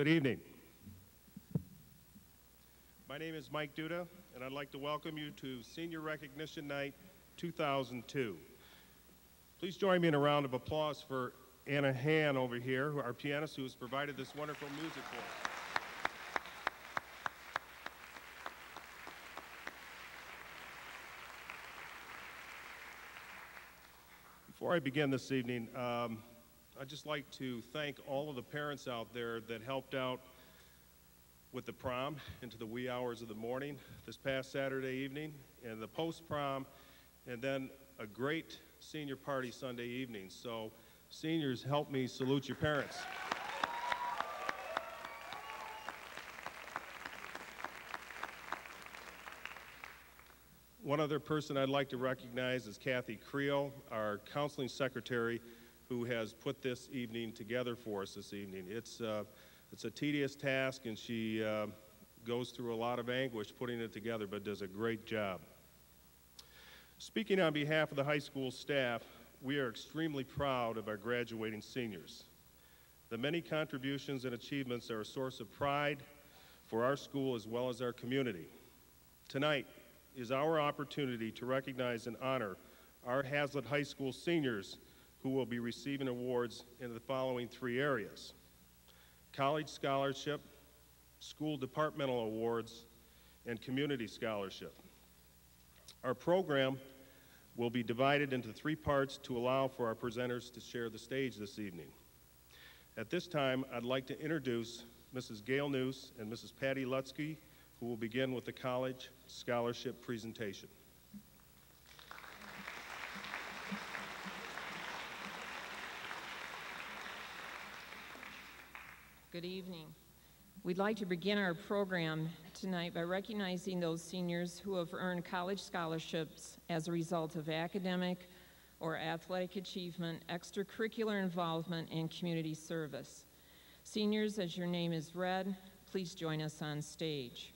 Good evening. My name is Mike Duda, and I'd like to welcome you to Senior Recognition Night 2002. Please join me in a round of applause for Anna Han over here, our pianist who has provided this wonderful music for us. Before I begin this evening, I'd just like to thank all of the parents out there that helped out with the prom into the wee hours of the morning this past Saturday evening, and the post-prom, and then a great senior party Sunday evening. So seniors, help me salute your parents. One other person I'd like to recognize is Kathy Creel, our counseling secretary, who has put this evening together for us this evening. It's a tedious task, and she goes through a lot of anguish putting it together, but does a great job. Speaking on behalf of the high school staff, we are extremely proud of our graduating seniors. The many contributions and achievements are a source of pride for our school as well as our community. Tonight is our opportunity to recognize and honor our Hazlet High School seniors who will be receiving awards in the following three areas: college scholarship, school departmental awards, and community scholarship. Our program will be divided into three parts to allow for our presenters to share the stage this evening. At this time, I'd like to introduce Mrs. Gail Noose and Mrs. Patty Lutsky, who will begin with the college scholarship presentation. Good evening. We'd like to begin our program tonight by recognizing those seniors who have earned college scholarships as a result of academic or athletic achievement, extracurricular involvement, and community service. Seniors, as your name is read, please join us on stage.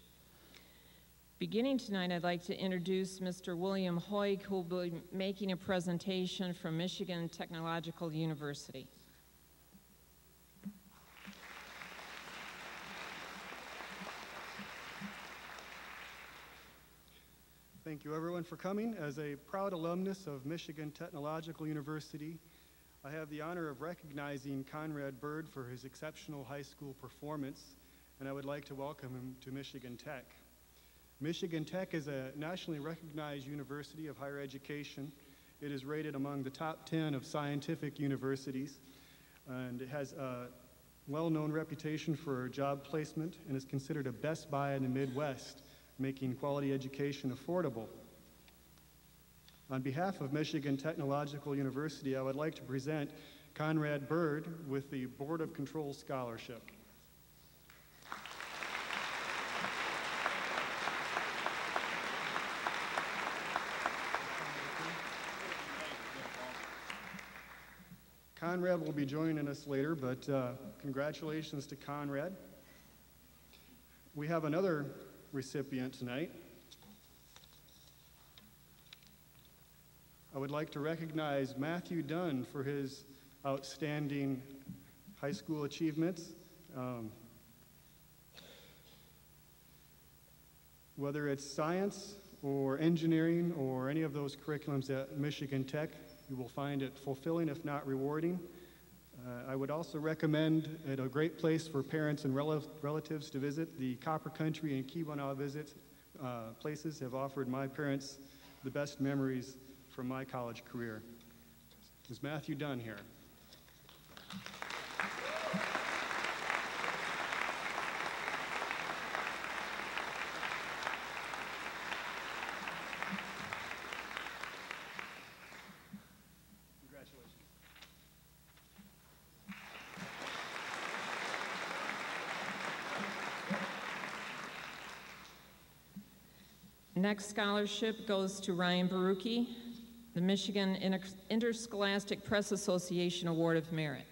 Beginning tonight, I'd like to introduce Mr. William Hoig, who will be making a presentation from Michigan Technological University. Thank you everyone for coming. As a proud alumnus of Michigan Technological University, I have the honor of recognizing Conrad Bird for his exceptional high school performance, and I would like to welcome him to Michigan Tech. Michigan Tech is a nationally recognized university of higher education. It is rated among the top 10 of scientific universities, and it has a well-known reputation for job placement and is considered a Best Buy in the Midwest, making quality education affordable. On behalf of Michigan Technological University, I would like to present Conrad Bird with the Board of Control Scholarship. Conrad will be joining us later, but congratulations to Conrad. We have another recipient tonight. I would like to recognize Matthew Dunn for his outstanding high school achievements. Whether it's science or engineering or any of those curriculums at Michigan Tech, you will find it fulfilling, if not rewarding. I would also recommend it a great place for parents and relatives to visit. The Copper Country and Keweenaw places have offered my parents the best memories from my college career. Is Matthew Dunn here? Next scholarship goes to Ryan Baruki, the Michigan Interscholastic Press Association Award of Merit.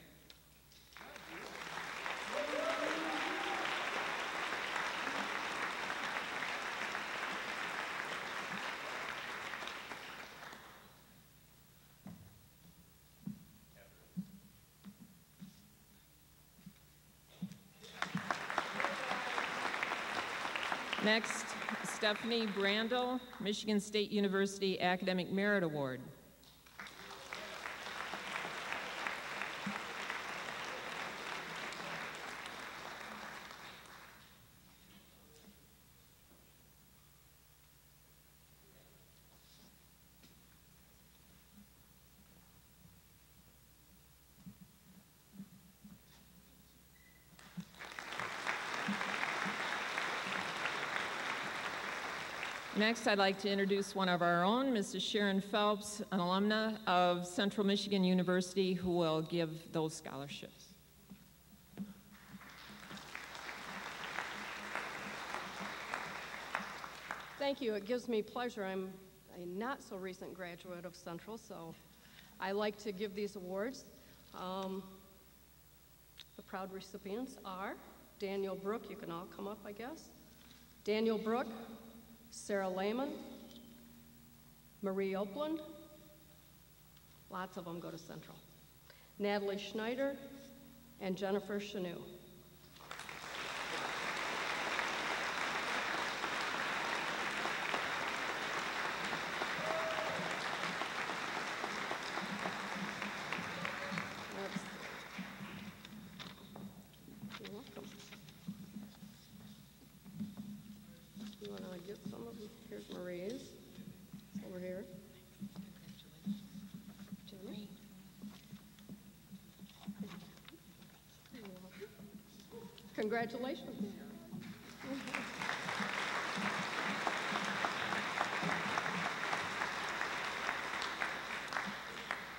Next, Stephanie Brandel, Michigan State University Academic Merit Award. Next, I'd like to introduce one of our own, Mrs. Sharon Phelps, an alumna of Central Michigan University, who will give those scholarships. Thank you. It gives me pleasure. I'm a not so recent graduate of Central, so I like to give these awards. The proud recipients are Daniel Brook. You can all come up, I guess. Daniel Brook, Sarah Lehman, Marie Opland, lots of them go to Central, Natalie Schneider, and Jennifer Chanou. You're welcome. You want to get some of them? Here's Marie's. It's over here. Jenny. You're welcome. Congratulations.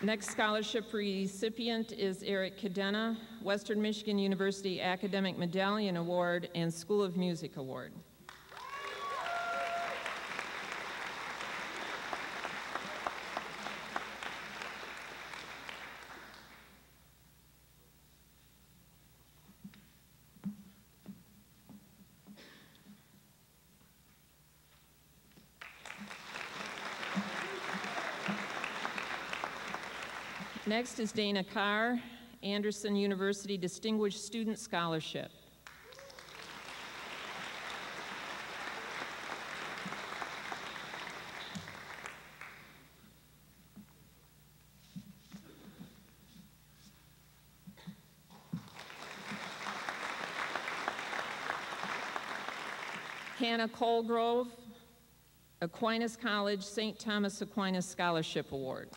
Next scholarship recipient is Eric Cadena, Western Michigan University Academic Medallion Award and School of Music Award. Next is Dana Carr, Anderson University Distinguished Student Scholarship. Hannah Colgrove, Aquinas College St. Thomas Aquinas Scholarship Award.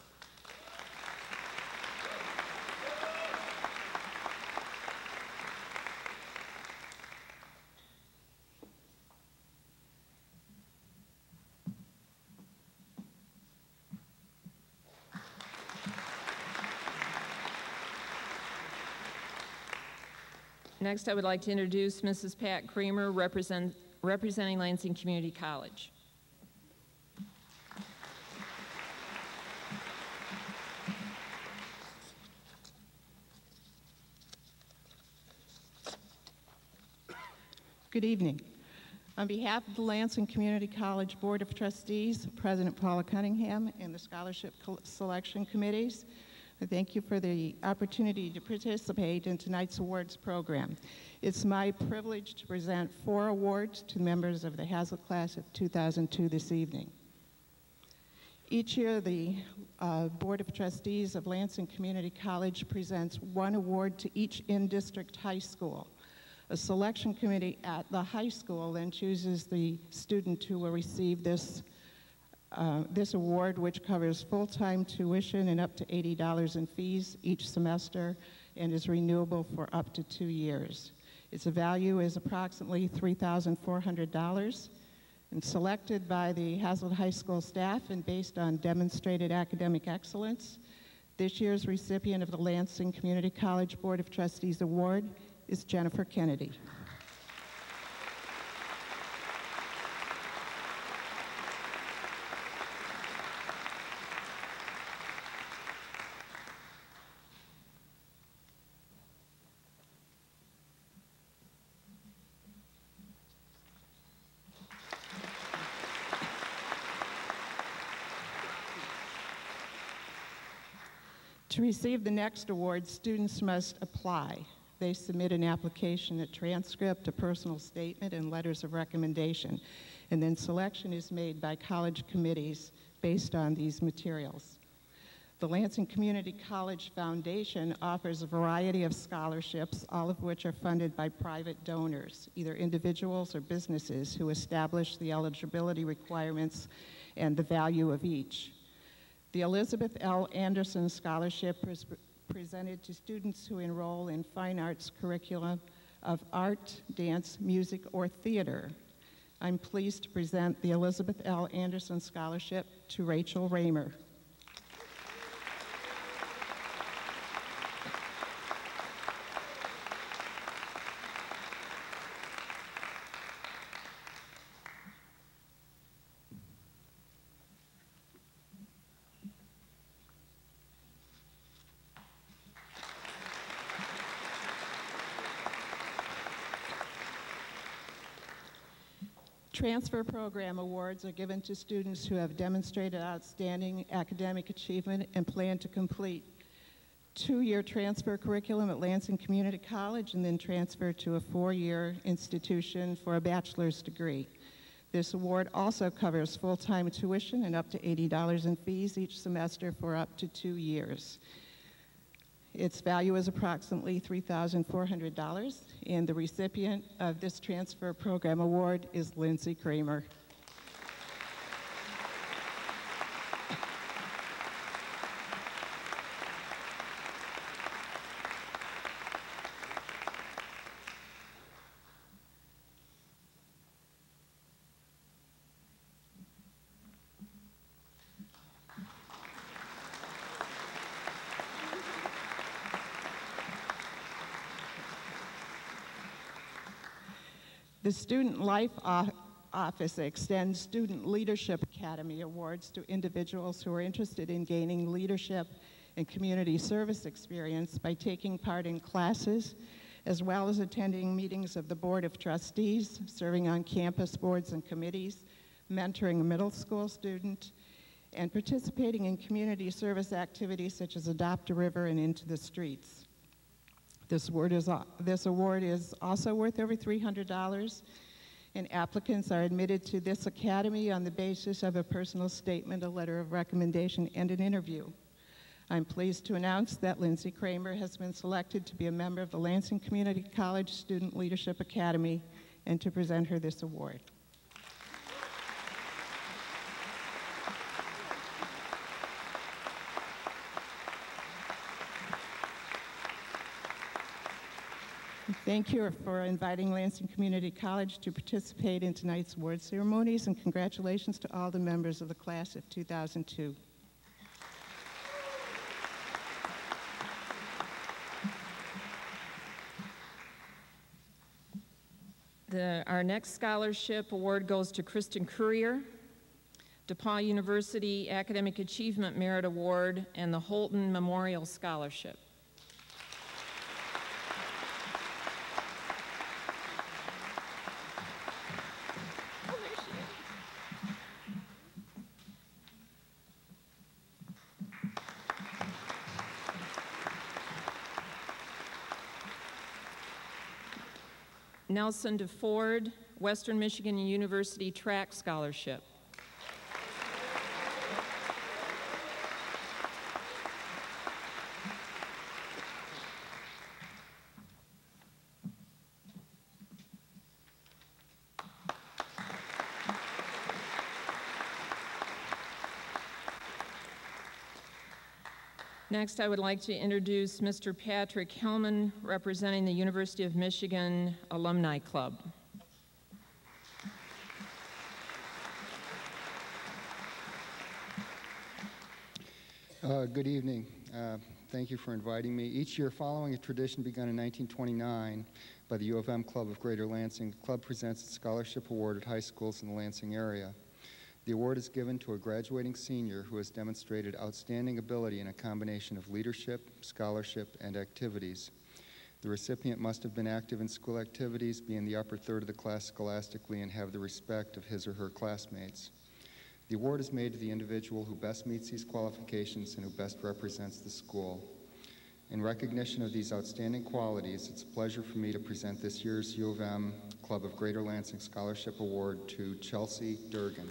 Next, I would like to introduce Mrs. Pat Kramer, representing Lansing Community College. Good evening. On behalf of the Lansing Community College Board of Trustees, President Paula Cunningham, and the Scholarship Selection Committees, I thank you for the opportunity to participate in tonight's awards program. It's my privilege to present 4 awards to members of the Hazlet Class of 2002 this evening. Each year, the Board of Trustees of Lansing Community College presents 1 award to each in-district high school. A selection committee at the high school then chooses the student who will receive this award, which covers full-time tuition and up to $80 in fees each semester and is renewable for up to 2 years. Its value is approximately $3,400 and selected by the Hazlet High School staff and based on demonstrated academic excellence. This year's recipient of the Lansing Community College Board of Trustees Award is Jennifer Kennedy. To receive the next award, students must apply. They submit an application, a transcript, a personal statement, and letters of recommendation. And then selection is made by college committees based on these materials. The Lansing Community College Foundation offers a variety of scholarships, all of which are funded by private donors, either individuals or businesses who establish the eligibility requirements and the value of each. The Elizabeth L. Anderson Scholarship is presented to students who enroll in fine arts curricula of art, dance, music, or theater. I'm pleased to present the Elizabeth L. Anderson Scholarship to Rachel Raymer. Transfer program awards are given to students who have demonstrated outstanding academic achievement and plan to complete two-year transfer curriculum at Lansing Community College and then transfer to a four-year institution for a bachelor's degree. This award also covers full-time tuition and up to $80 in fees each semester for up to 2 years. Its value is approximately $3,400, and the recipient of this transfer program award is Lindsay Kramer. The Student Life Office extends Student Leadership Academy awards to individuals who are interested in gaining leadership and community service experience by taking part in classes, as well as attending meetings of the Board of Trustees, serving on campus boards and committees, mentoring a middle school student, and participating in community service activities such as Adopt a River and Into the Streets. This award is also worth over $300, and applicants are admitted to this academy on the basis of a personal statement, a letter of recommendation, and an interview. I'm pleased to announce that Lindsay Kramer has been selected to be a member of the Lansing Community College Student Leadership Academy and to present her this award. Thank you for inviting Lansing Community College to participate in tonight's award ceremonies, and congratulations to all the members of the class of 2002. Our next scholarship award goes to Kristen Courier, DePaul University Academic Achievement Merit Award, and the Holton Memorial Scholarship. Nelson DeFord, Western Michigan University Track Scholarship. Next, I would like to introduce Mr. Patrick Hillman, representing the University of Michigan Alumni Club. Good evening. Thank you for inviting me. Each year, following a tradition begun in 1929 by the U of M Club of Greater Lansing, the club presents its scholarship award at high schools in the Lansing area. The award is given to a graduating senior who has demonstrated outstanding ability in a combination of leadership, scholarship, and activities. The recipient must have been active in school activities, be in the upper third of the class scholastically, and have the respect of his or her classmates. The award is made to the individual who best meets these qualifications and who best represents the school. In recognition of these outstanding qualities, it's a pleasure for me to present this year's U of M Club of Greater Lansing Scholarship Award to Chelsea Durgan.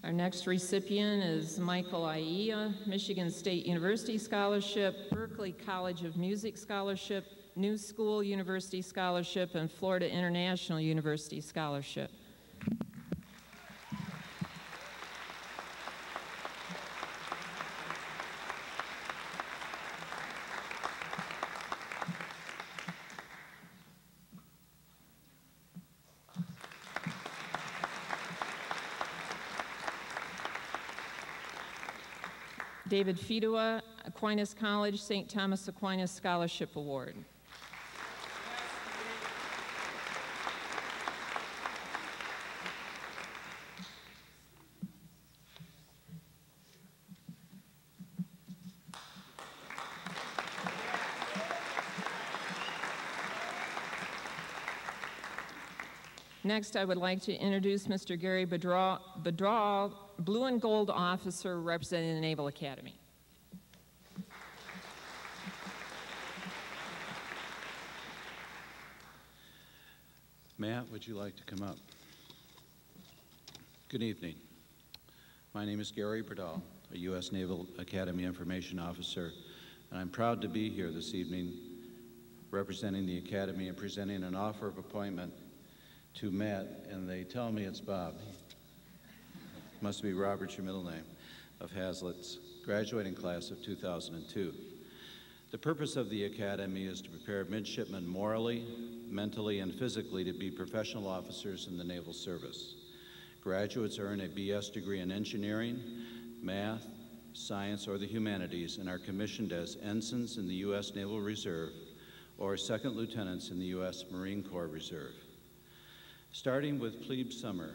Our next recipient is Michael Aiea, Michigan State University Scholarship, Berklee College of Music Scholarship, New School University Scholarship, and Florida International University Scholarship. David Fidua, Aquinas College, St. Thomas Aquinas Scholarship Award. Next, I would like to introduce Mr. Gary Bedral, Blue and Gold Officer representing the Naval Academy. Matt, would you like to come up? Good evening. My name is Gary Bedral, a U.S. Naval Academy Information Officer, and I'm proud to be here this evening representing the Academy and presenting an offer of appointment to Matt, and they tell me it's Bob. Must be Robert, your middle name, of Hazlitt's graduating class of 2002. The purpose of the Academy is to prepare midshipmen morally, mentally, and physically to be professional officers in the Naval Service. Graduates earn a BS degree in engineering, math, science, or the humanities, and are commissioned as ensigns in the U.S. Naval Reserve or second lieutenants in the U.S. Marine Corps Reserve. Starting with plebe summer,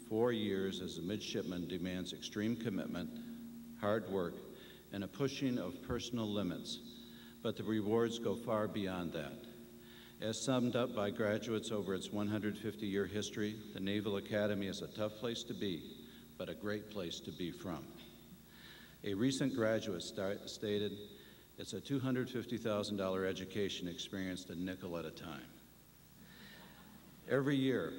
4 years as a midshipman demands extreme commitment, hard work, and a pushing of personal limits, but the rewards go far beyond that. As summed up by graduates over its 150-year history, the Naval Academy is a tough place to be, but a great place to be from. A recent graduate stated, "It's a $250,000 education experienced a nickel at a time." Every year,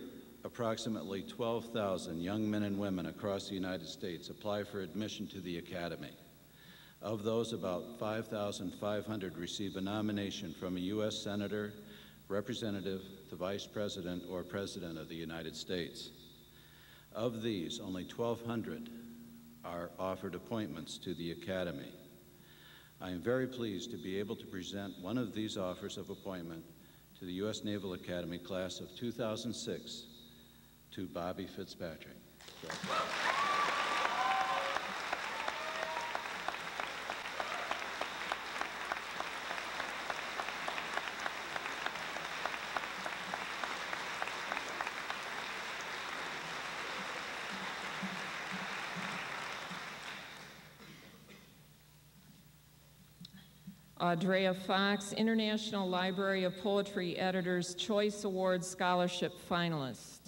approximately 12,000 young men and women across the United States apply for admission to the Academy. Of those, about 5,500 receive a nomination from a U.S. Senator, Representative, the Vice President, or President of the United States. Of these, only 1,200 are offered appointments to the Academy. I am very pleased to be able to present one of these offers of appointment to the U.S. Naval Academy class of 2006 to Bobby Fitzpatrick. Audrea Fox, International Library of Poetry Editors Choice Award Scholarship finalist.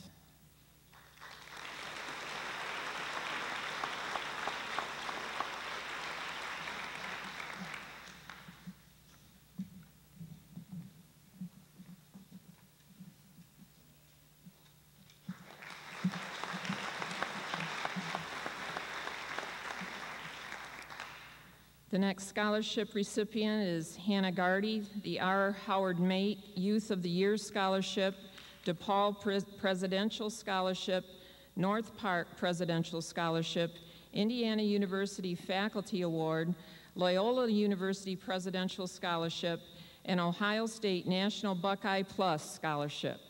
The next scholarship recipient is Hannah Gardy, the R. Howard Mate Youth of the Year Scholarship, DePaul Presidential Scholarship, North Park Presidential Scholarship, Indiana University Faculty Award, Loyola University Presidential Scholarship, and Ohio State National Buckeye Plus Scholarship.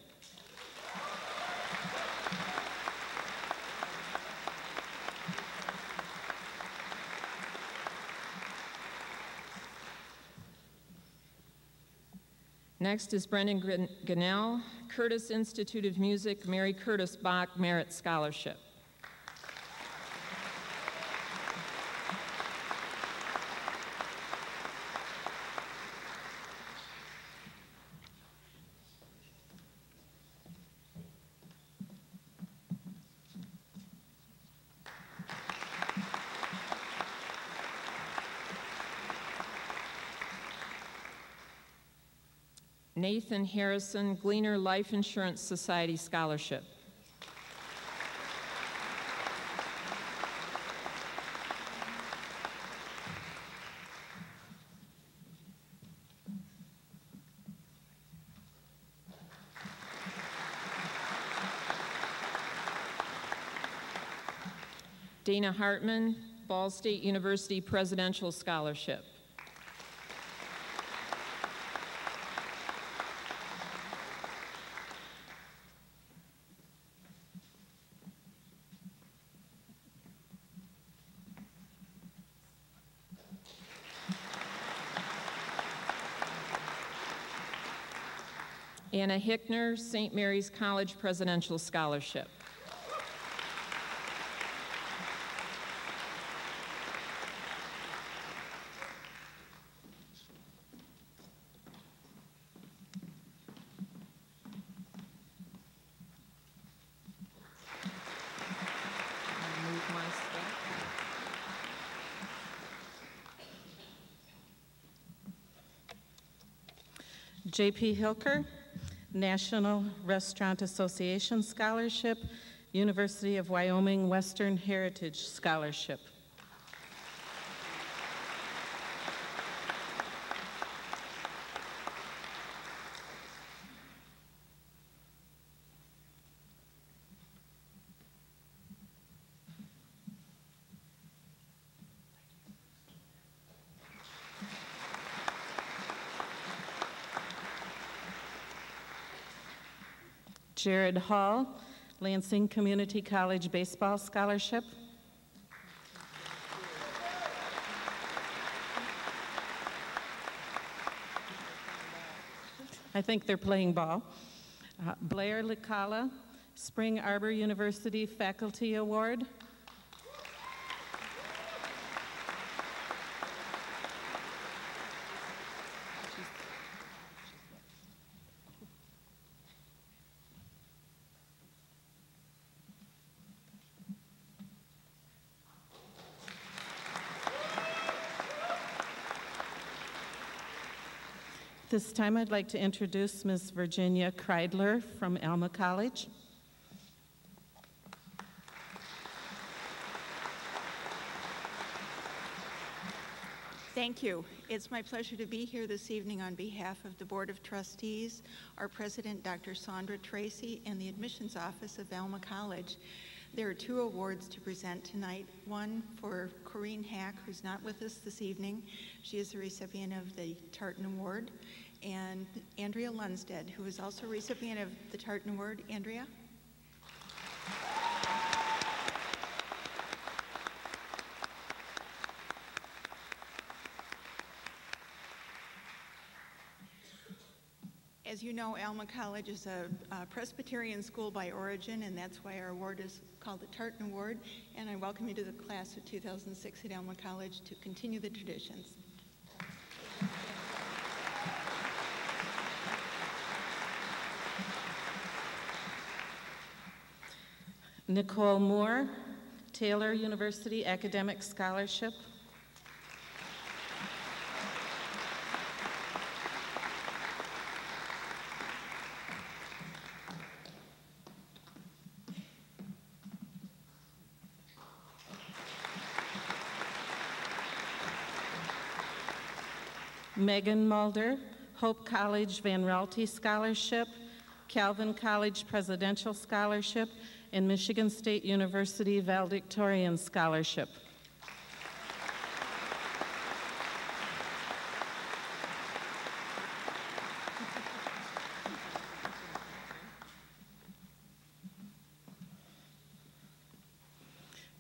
Next is Brendan Gunnell, Curtis Institute of Music, Mary Curtis Bach Merit Scholarship. Nathan Harrison, Gleaner Life Insurance Society Scholarship. Dana Hartman, Ball State University Presidential Scholarship. Anna Hickner, St. Mary's College Presidential Scholarship. J.P. Hilker, National Restaurant Association Scholarship, University of Wyoming Western Heritage Scholarship. Jared Hall, Lansing Community College Baseball Scholarship. I think they're playing ball. Blair Licala, Spring Arbor University Faculty Award. This time I'd like to introduce Ms. Virginia Kreidler from Alma College. Thank you. It's my pleasure to be here this evening on behalf of the Board of Trustees, our President, Dr. Sandra Tracy, and the Admissions Office of Alma College. There are two awards to present tonight. One for Corrine Hack, who's not with us this evening. She is the recipient of the Tartan Award. And Andrea Lundstedt, who is also a recipient of the Tartan Award. Andrea? As you know, Alma College is a Presbyterian school by origin, and that's why our award is called the Tartan Award. And I welcome you to the class of 2006 at Alma College to continue the traditions. Nicole Moore, Taylor University Academic Scholarship. Megan Mulder, Hope College Van Raalte Scholarship, Calvin College Presidential Scholarship, and Michigan State University Valedictorian Scholarship.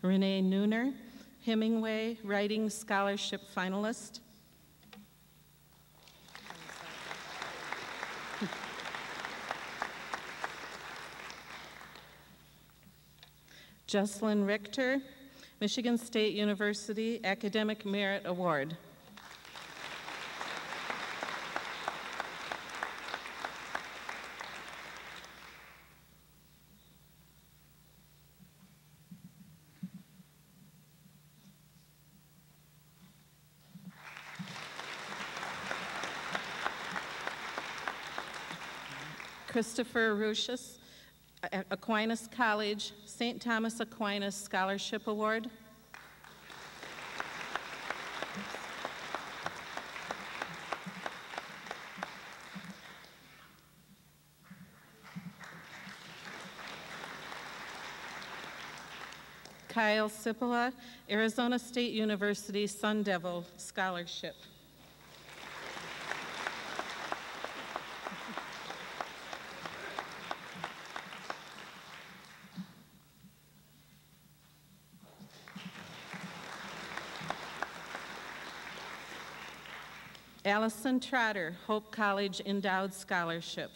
Renee Nooner, Hemingway Writing Scholarship finalist. Jesselyn Richter, Michigan State University Academic Merit Award. Christopher Rucius, Aquinas College, St. Thomas Aquinas Scholarship Award. Kyle Cipolla, Arizona State University Sun Devil Scholarship. Allison Trotter, Hope College Endowed Scholarship.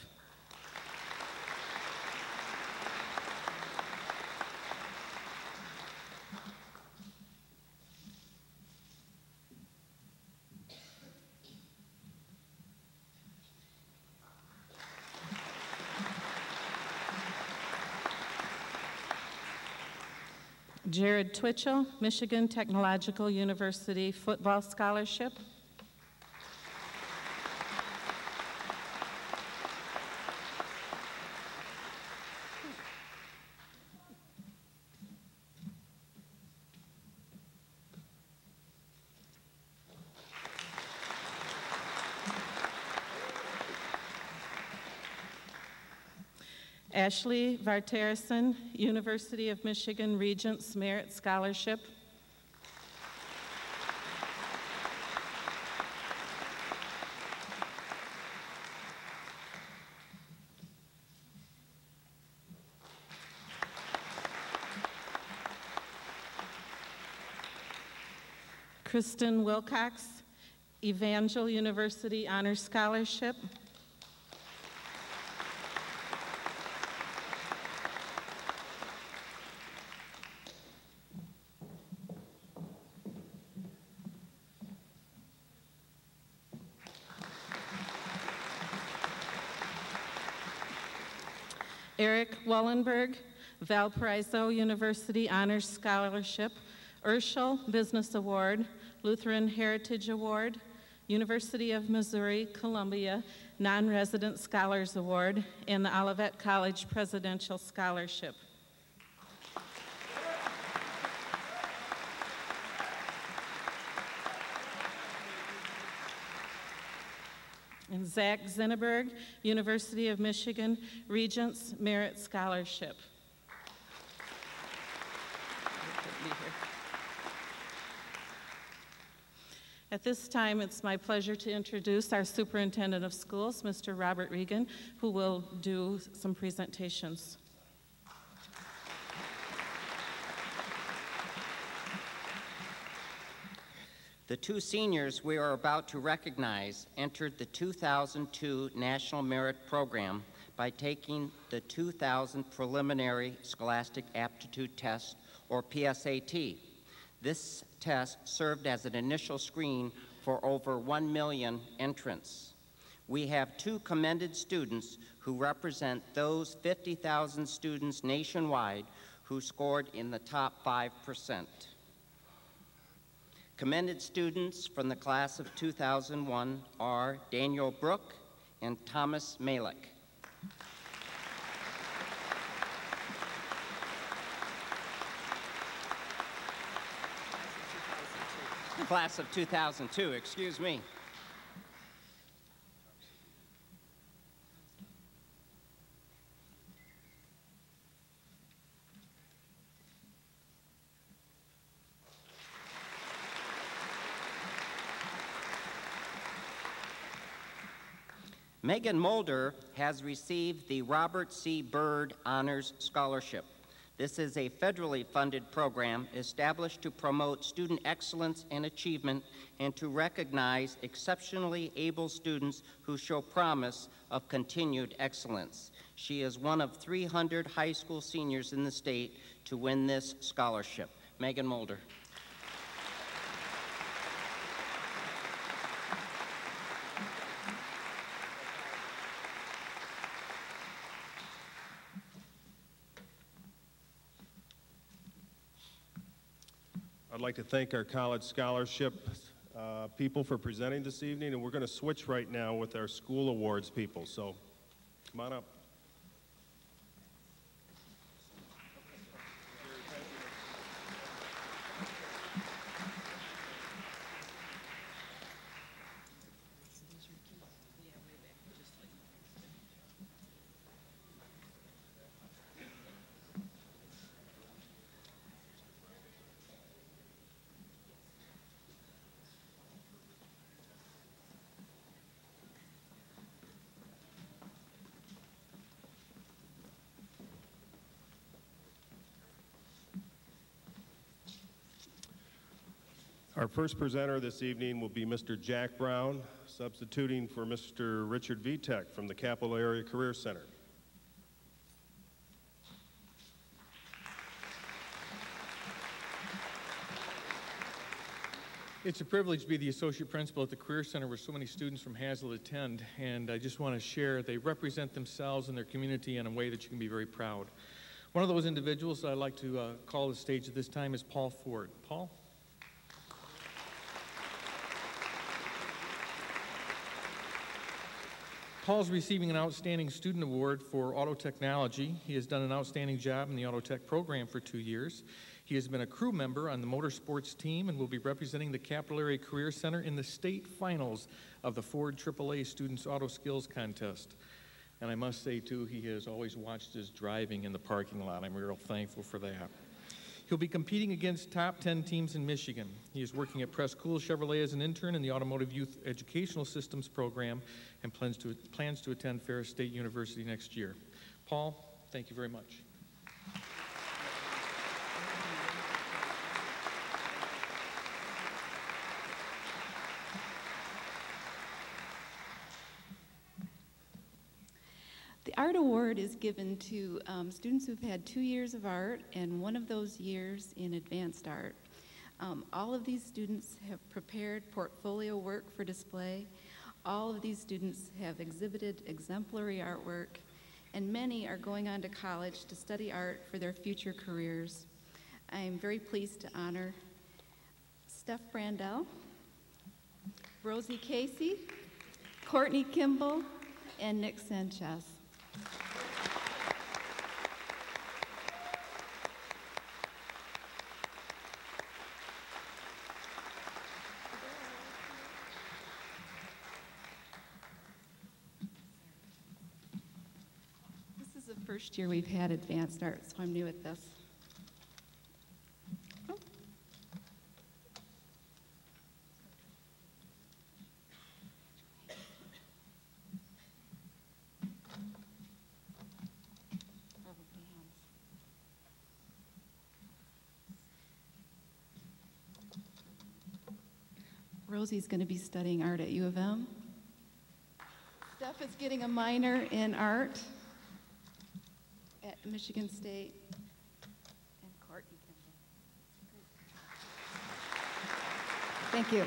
Jared Twitchell, Michigan Technological University Football Scholarship. Ashley Vartarason, University of Michigan Regents Merit Scholarship. Kristen Wilcox, Evangel University Honors Scholarship. Eric Wallenberg, Valparaiso University Honors Scholarship, Urschel Business Award, Lutheran Heritage Award, University of Missouri Columbia Non-Resident Scholars Award, and the Olivet College Presidential Scholarship. And Zach Zinneberg, University of Michigan Regents Merit Scholarship. At this time, it's my pleasure to introduce our Superintendent of Schools, Mr. Robert Regan, who will do some presentations. The two seniors we are about to recognize entered the 2002 National Merit Program by taking the 2000 Preliminary Scholastic Aptitude Test, or PSAT. This test served as an initial screen for over 1 million entrants. We have two commended students who represent those 50,000 students nationwide who scored in the top 5%. Commended students from the class of 2001 are Daniel Brook and Thomas Malik. Class of 2002, excuse me. Megan Mulder has received the Robert C. Byrd Honors Scholarship. This is a federally funded program established to promote student excellence and achievement and to recognize exceptionally able students who show promise of continued excellence. She is one of 300 high school seniors in the state to win this scholarship. Megan Mulder. I'd like to thank our college scholarship people for presenting this evening, and we're going to switch right now with our school awards people, so come on up. Our first presenter this evening will be Mr. Jack Brown, substituting for Mr. Richard Vitek from the Capital Area Career Center. It's a privilege to be the associate principal at the Career Center where so many students from Hazlitt attend, and I just want to share they represent themselves and their community in a way that you can be very proud. One of those individuals that I'd like to call to the stage at this time is Paul Ford. Paul? Paul's receiving an Outstanding Student Award for Auto Technology. He has done an outstanding job in the Auto Tech program for 2 years. He has been a crew member on the motorsports team and will be representing the Capital Area Career Center in the state finals of the Ford AAA Students Auto Skills Contest. And I must say, too, he has always watched his driving in the parking lot. I'm real thankful for that. He'll be competing against top 10 teams in Michigan. He is working at Prescool Chevrolet as an intern in the Automotive Youth Educational Systems program and plans to attend Ferris State University next year. Paul, thank you very much. The Art Award is given to students who've had 2 years of art and one of those years in advanced art. All of these students have prepared portfolio work for display. All of these students have exhibited exemplary artwork, and many are going on to college to study art for their future careers. I am very pleased to honor Steph Brandel, Rosie Casey, Courtney Kimball, and Nick Sanchez. This is the first year we've had advanced art, so I'm new at this. Rosie's going to be studying art at U of M. Steph is getting a minor in art at Michigan State. And Courtney Kimball. Thank you.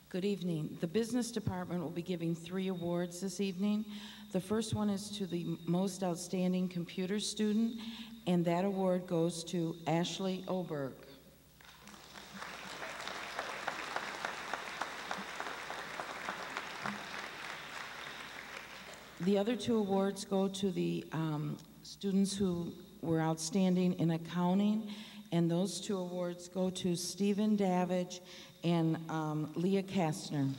Good evening. The Business Department will be giving 3 awards this evening. The first one is to the Most Outstanding Computer Student, and that award goes to Ashley Oberg. The other 2 awards go to the students who were outstanding in accounting, and those 2 awards go to Stephen Davidge and Leah Kastner.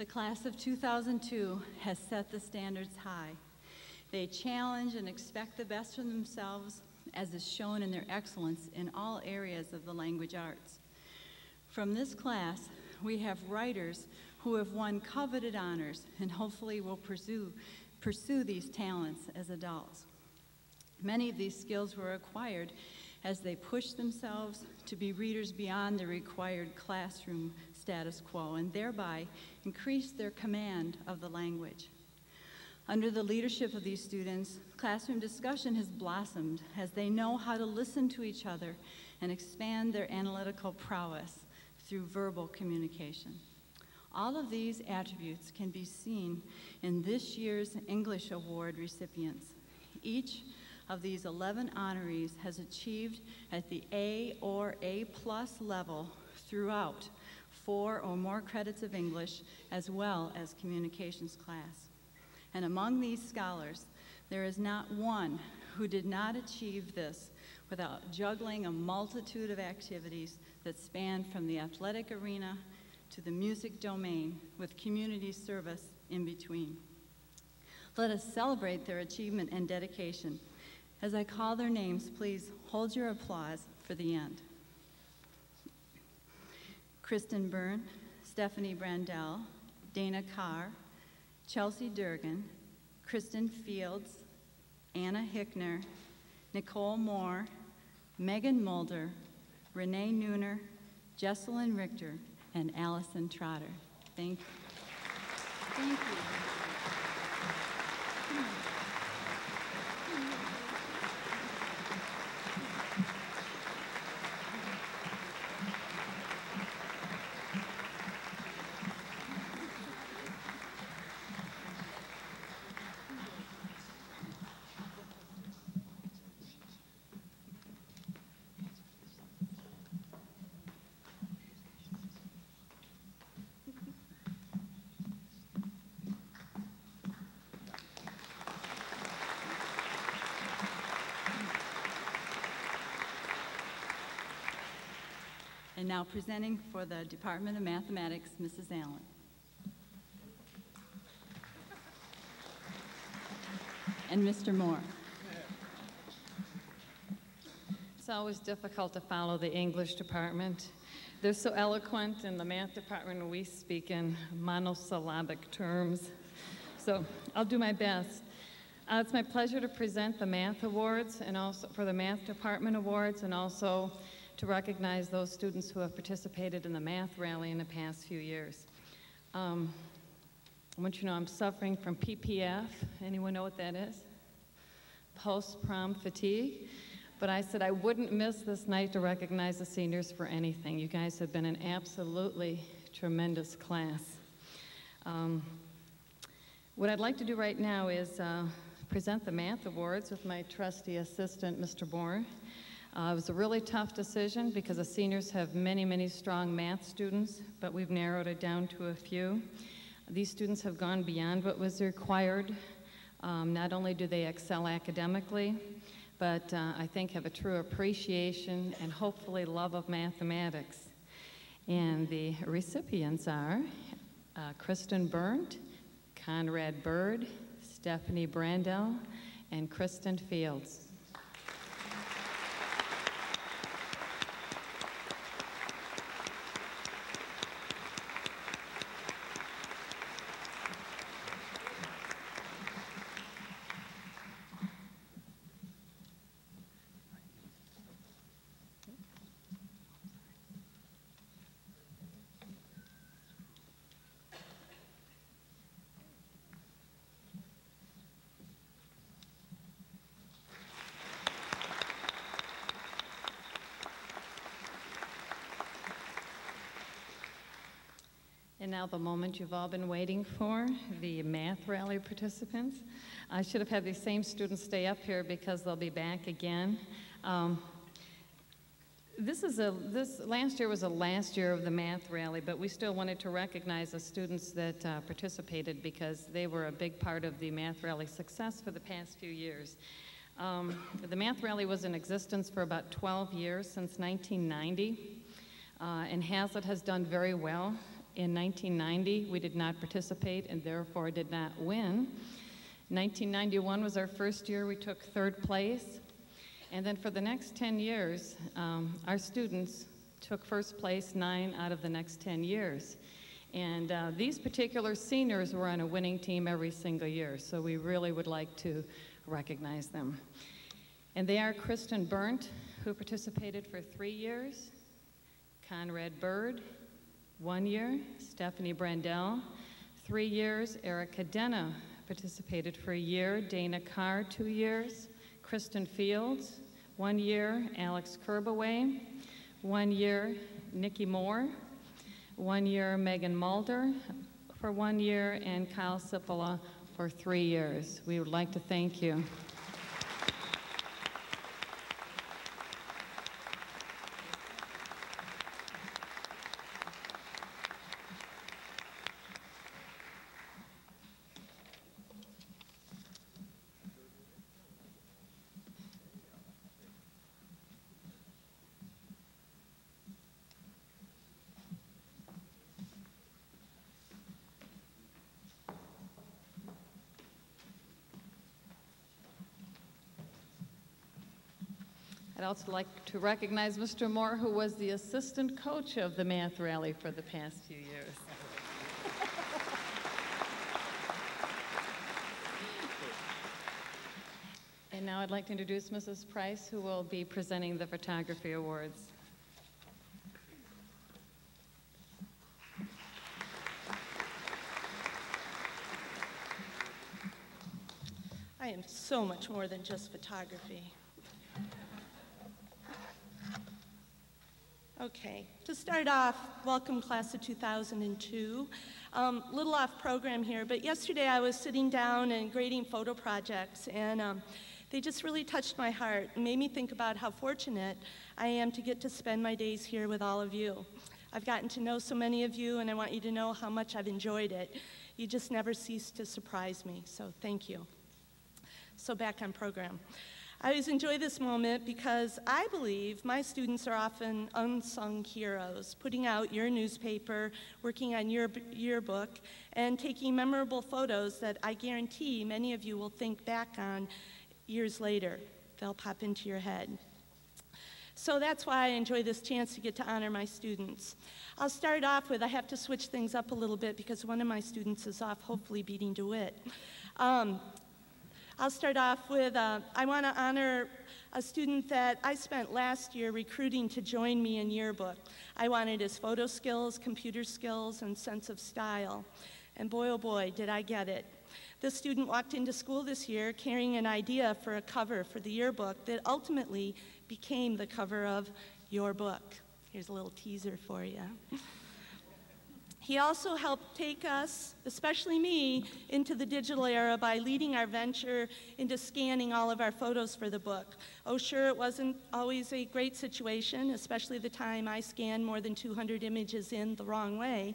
The class of 2002 has set the standards high. They challenge and expect the best from themselves, as is shown in their excellence in all areas of the language arts. From this class, we have writers who have won coveted honors and hopefully will pursue these talents as adults. Many of these skills were acquired as they pushed themselves to be readers beyond the required classroom status quo and thereby increased their command of the language. Under the leadership of these students, classroom discussion has blossomed as they know how to listen to each other and expand their analytical prowess through verbal communication. All of these attributes can be seen in this year's English Award recipients. Each of these 11 honorees has achieved at the A or A+ level throughout 4 or more credits of English as well as communications class. And among these scholars, there is not one who did not achieve this without juggling a multitude of activities that span from the athletic arena to the music domain with community service in between. Let us celebrate their achievement and dedication. As I call their names, please hold your applause for the end. Kristen Byrne, Stephanie Brandel, Dana Carr, Chelsea Durgan, Kristen Fields, Anna Hickner, Nicole Moore, Megan Mulder, Renee Nooner, Jesselyn Richter, and Allison Trotter. Thank you. Thank you. And now presenting for the Department of Mathematics, Mrs. Allen. And Mr. Moore. It's always difficult to follow the English department. They're so eloquent. In the math department, we speak in monosyllabic terms. So I'll do my best. It's my pleasure to present the Math Awards and also for the Math Department Awards and also to recognize those students who have participated in the Math Rally in the past few years. I want you to know I'm suffering from PPF. Anyone know what that is? Post-prom fatigue. But I said I wouldn't miss this night to recognize the seniors for anything. You guys have been an absolutely tremendous class. What I'd like to do right now is present the Math Awards with my trusty assistant, Mr. Moore. It was a really tough decision because the seniors have many, many strong math students, but we've narrowed it down to a few. These students have gone beyond what was required. Not only do they excel academically, but I think have a true appreciation and hopefully love of mathematics. And the recipients are Kristen Berndt, Conrad Bird, Stephanie Brandel, and Kristen Fields. And now the moment you've all been waiting for, the Math Rally participants. I should have had these same students stay up here because they'll be back again. This last year was the last year of the Math Rally, but we still wanted to recognize the students that participated because they were a big part of the Math Rally success for the past few years. The Math Rally was in existence for about 12 years, since 1990, and Hazlitt has done very well. In 1990, we did not participate and therefore did not win. 1991 was our first year we took third place. And then for the next 10 years, our students took first place 9 out of the next 10 years. And these particular seniors were on a winning team every single year, so we really would like to recognize them. And they are Kristen Burnt, who participated for 3 years, Conrad Bird, 1 year, Stephanie Brandell, 3 years, Erica Denna participated for a year, Dana Carr, 2 years, Kristen Fields, 1 year, Alex Kerbaway, 1 year, Nikki Moore, 1 year, Megan Mulder for 1 year, and Kyle Sipola for 3 years. We would like to thank you. I'd also like to recognize Mr. Moore, who was the assistant coach of the math rally for the past few years. And now I'd like to introduce Mrs. Price, who will be presenting the photography awards. I am so much more than just photography. Okay, to start off, welcome class of 2002. Little off program here, but yesterday I was sitting down and grading photo projects, and they just really touched my heart and made me think about how fortunate I am to get to spend my days here with all of you. I've gotten to know so many of you, and I want you to know how much I've enjoyed it. You just never cease to surprise me, so thank you. So back on program. I always enjoy this moment because I believe my students are often unsung heroes, putting out your newspaper, working on your yearbook, and taking memorable photos that I guarantee many of you will think back on years later. They'll pop into your head. So that's why I enjoy this chance to get to honor my students. I'll start off with, I have to switch things up a little bit because one of my students is off, hopefully beating DeWitt. I'll start off with, I want to honor a student that I spent last year recruiting to join me in yearbook. I wanted his photo skills, computer skills, and sense of style. And boy, oh boy, did I get it. This student walked into school this year carrying an idea for a cover for the yearbook that ultimately became the cover of your book. Here's a little teaser for you. He also helped take us, especially me, into the digital era by leading our venture into scanning all of our photos for the book. Oh, sure, it wasn't always a great situation, especially the time I scanned more than 200 images in the wrong way.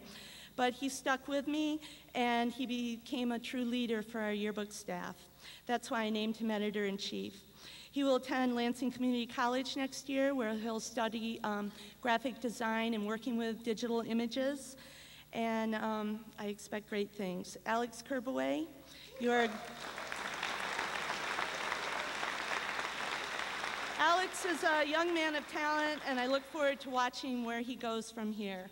But he stuck with me, and he became a true leader for our yearbook staff. That's why I named him editor-in-chief. He will attend Lansing Community College next year, where he'll study graphic design and working with digital images. And I expect great things. Alex Kerbaway, Alex is a young man of talent, and I look forward to watching where he goes from here.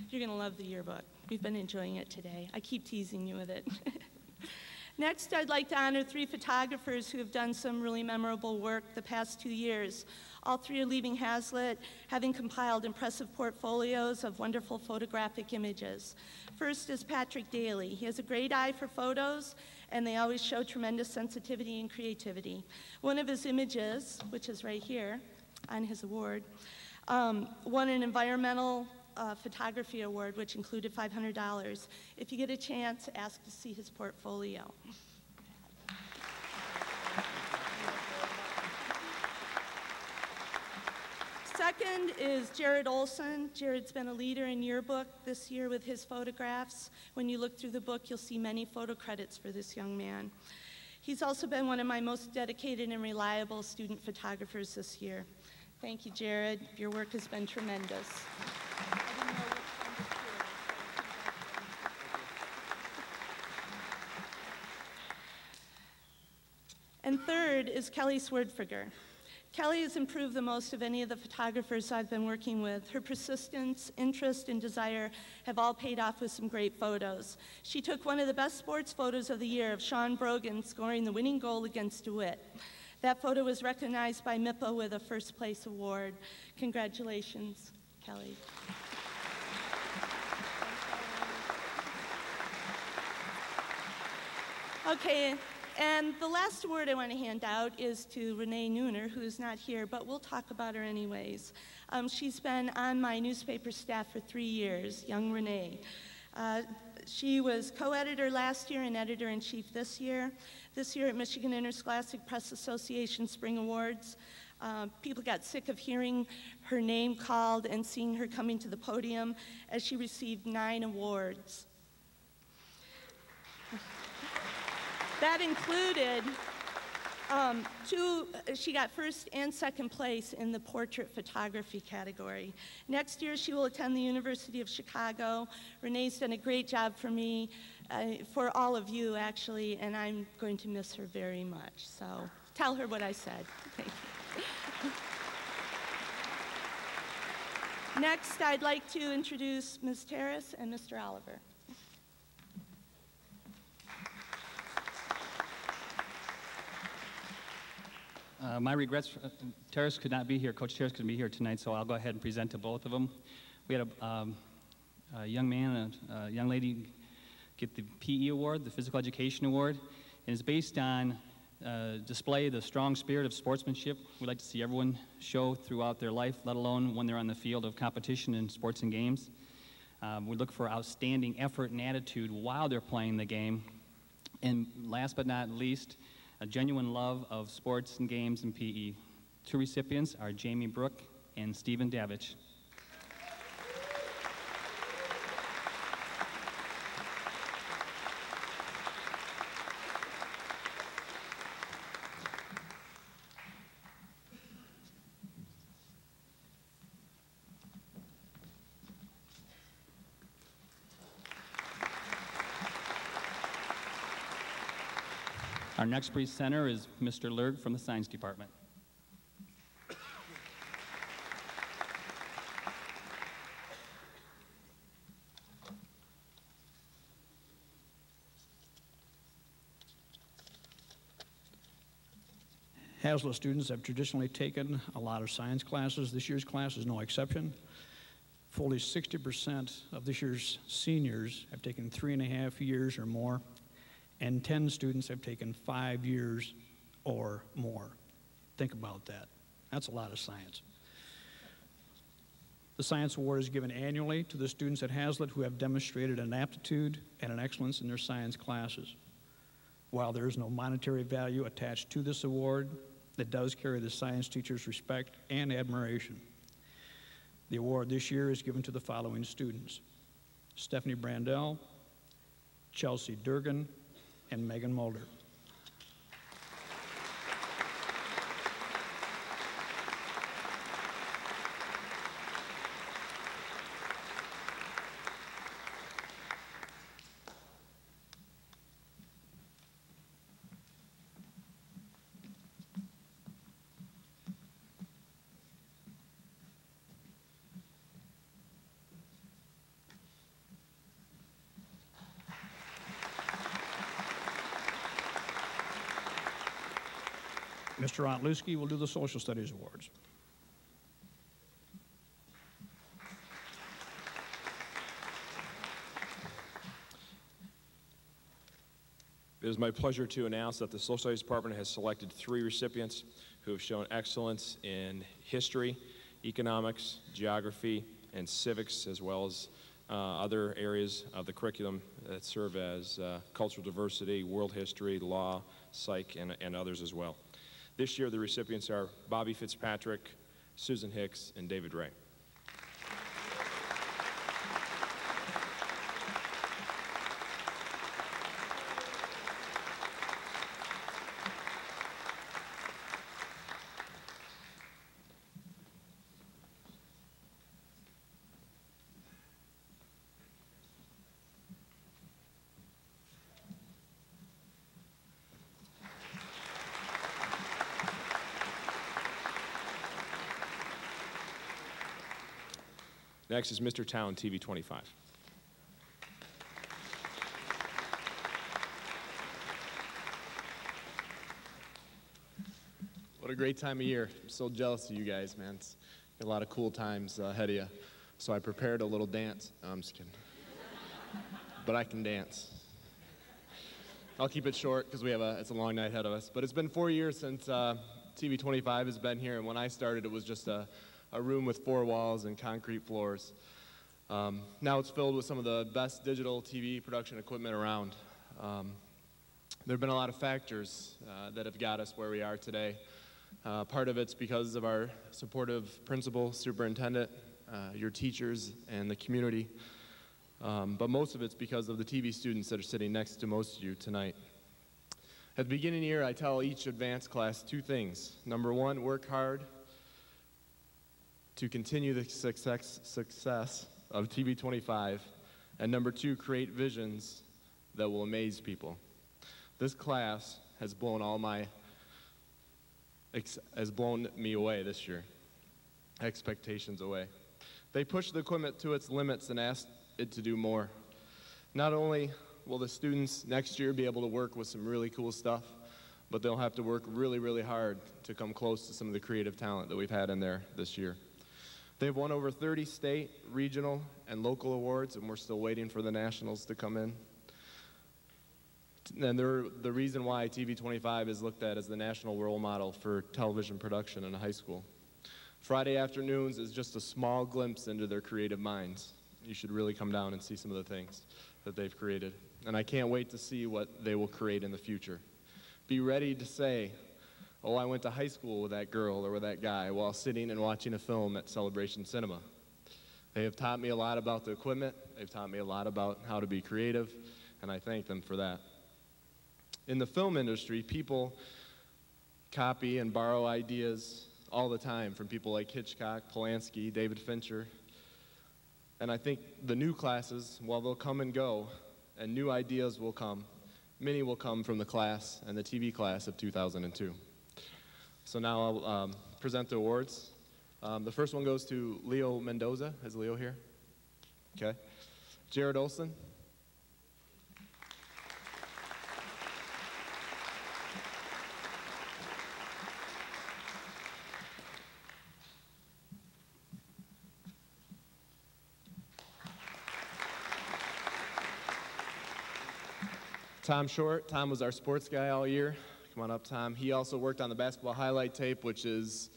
You're going to love the yearbook. We've been enjoying it today. I keep teasing you with it. Next, I'd like to honor 3 photographers who have done some really memorable work the past 2 years. All 3 are leaving Hazlitt, having compiled impressive portfolios of wonderful photographic images. First is Patrick Daly. He has a great eye for photos, and they always show tremendous sensitivity and creativity. One of his images, which is right here on his award, won an environmental photography award, which included $500. If you get a chance, ask to see his portfolio. second is Jared Olson. Jared's been a leader in yearbook this year with his photographs. When you look through the book, you'll see many photo credits for this young man. He's also been one of my most dedicated and reliable student photographers this year. Thank you, Jared. Your work has been tremendous. And third is Kelly Swerdfiger. Kelly has improved the most of any of the photographers I've been working with. Her persistence, interest, and desire have all paid off with some great photos. She took one of the best sports photos of the year of Sean Brogan scoring the winning goal against DeWitt. That photo was recognized by MIPA with a first place award. Congratulations, Kelly. Okay. And the last award I want to hand out is to Renee Nooner, who's not here, but we'll talk about her anyways. She's been on my newspaper staff for 3 years, young Renee. She was co-editor last year and editor-in-chief this year. This year at Michigan Interscholastic Press Association Spring Awards, people got sick of hearing her name called and seeing her coming to the podium as she received 9 awards. That included she got first and second place in the portrait photography category. Next year, she will attend the University of Chicago. Renee's done a great job for me, for all of you, actually, and I'm going to miss her very much. So tell her what I said. Thank you. Next, I'd like to introduce Ms. Terrace and Mr. Oliver. My regrets, Terrace could not be here. Coach Terrace couldn't be here tonight, so I'll go ahead and present to both of them. We had a young man and a young lady get the PE award, the Physical Education Award, and it's based on display the strong spirit of sportsmanship we'd like to see everyone show throughout their life, let alone when they're on the field of competition in sports and games. We look for outstanding effort and attitude while they're playing the game. And last but not least, a genuine love of sports and games and PE. 2 recipients are Jamie Brook and Stephen Davich. Our next presenter is Mr. Lerg from the Science Department. Hazlitt students have traditionally taken a lot of science classes. This year's class is no exception. Fully 60% of this year's seniors have taken 3.5 years or more, and 10 students have taken 5 years or more. Think about that. That's a lot of science. The Science Award is given annually to the students at Hazlitt who have demonstrated an aptitude and an excellence in their science classes. While there is no monetary value attached to this award, it does carry the science teacher's respect and admiration. The award this year is given to the following students: Stephanie Brandell, Chelsea Durgan, and Megan Mulder. Mr. Ontluski will do the Social Studies Awards. It is my pleasure to announce that the Social Studies Department has selected 3 recipients who have shown excellence in history, economics, geography, and civics, as well as other areas of the curriculum that serve as cultural diversity, world history, law, psych, and others as well. This year, the recipients are Bobby Fitzpatrick, Susan Hicks, and David Ray. Next is Mr. Town, TV 25. What a great time of year. I'm so jealous of you guys, man. It's a lot of cool times ahead of you. So I prepared a little dance. No, I'm just kidding. But I can dance. I'll keep it short because it's a long night ahead of us. But it's been 4 years since TV 25 has been here, and when I started, it was just a room with 4 walls and concrete floors. Now it's filled with some of the best digital TV production equipment around. There have been a lot of factors that have got us where we are today. Part of it's because of our supportive principal, superintendent, your teachers, and the community. But most of it's because of the TV students that are sitting next to most of you tonight. At the beginning of the year, I tell each advanced class 2 things. Number 1, work hard to continue the success of TV 25. And number 2, create visions that will amaze people. This class has blown me away this year, expectations away. They pushed the equipment to its limits and asked it to do more. Not only will the students next year be able to work with some really cool stuff, but they'll have to work really, really hard to come close to some of the creative talent that we've had in there this year. They've won over 30 state, regional, and local awards, and we're still waiting for the nationals to come in. And they're the reason why TV 25 is looked at as the national role model for television production in a high school. Friday afternoons is just a small glimpse into their creative minds. You should really come down and see some of the things that they've created. And I can't wait to see what they will create in the future. Be ready to say, oh, I went to high school with that girl or with that guy while sitting and watching a film at Celebration Cinema. They have taught me a lot about the equipment. They've taught me a lot about how to be creative, and I thank them for that. In the film industry, people copy and borrow ideas all the time from people like Hitchcock, Polanski, David Fincher. And I think the new classes, while they'll come and go, and new ideas will come, many will come from the class and the TV class of 2002. So now I'll present the awards. The first one goes to Leo Mendoza. Is Leo here? Okay. Jared Olson. Tom Short. Tom was our sports guy all year. Come on up, Tom. He also worked on the basketball highlight tape, which is,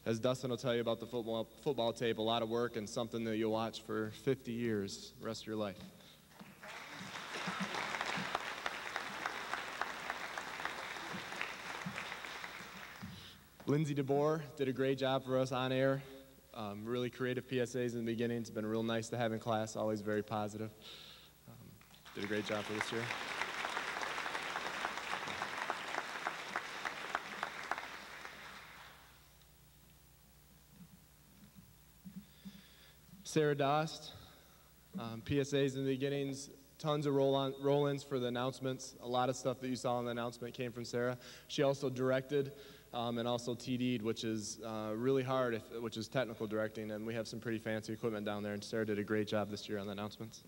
as Dustin will tell you about the football tape, a lot of work and something that you'll watch for 50 years, the rest of your life. Lindsay DeBoer did a great job for us on air. Really creative PSAs in the beginning. It's been real nice to have in class, always very positive. Did a great job for this year. Sarah Dost, PSAs in the beginnings, tons of roll-ins for the announcements. A lot of stuff that you saw in the announcement came from Sarah. She also directed and also TD'd, which is really hard, which is technical directing, and we have some pretty fancy equipment down there, and Sarah did a great job this year on the announcements.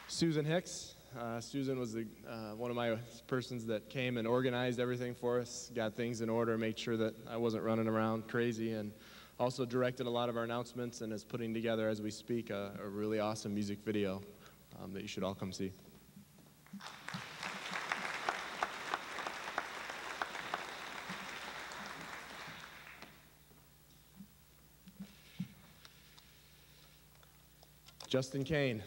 Susan Hicks. Susan was one of my persons that came and organized everything for us, got things in order, made sure that I wasn't running around crazy, and also directed a lot of our announcements and is putting together, as we speak, a really awesome music video that you should all come see. Justin Kane.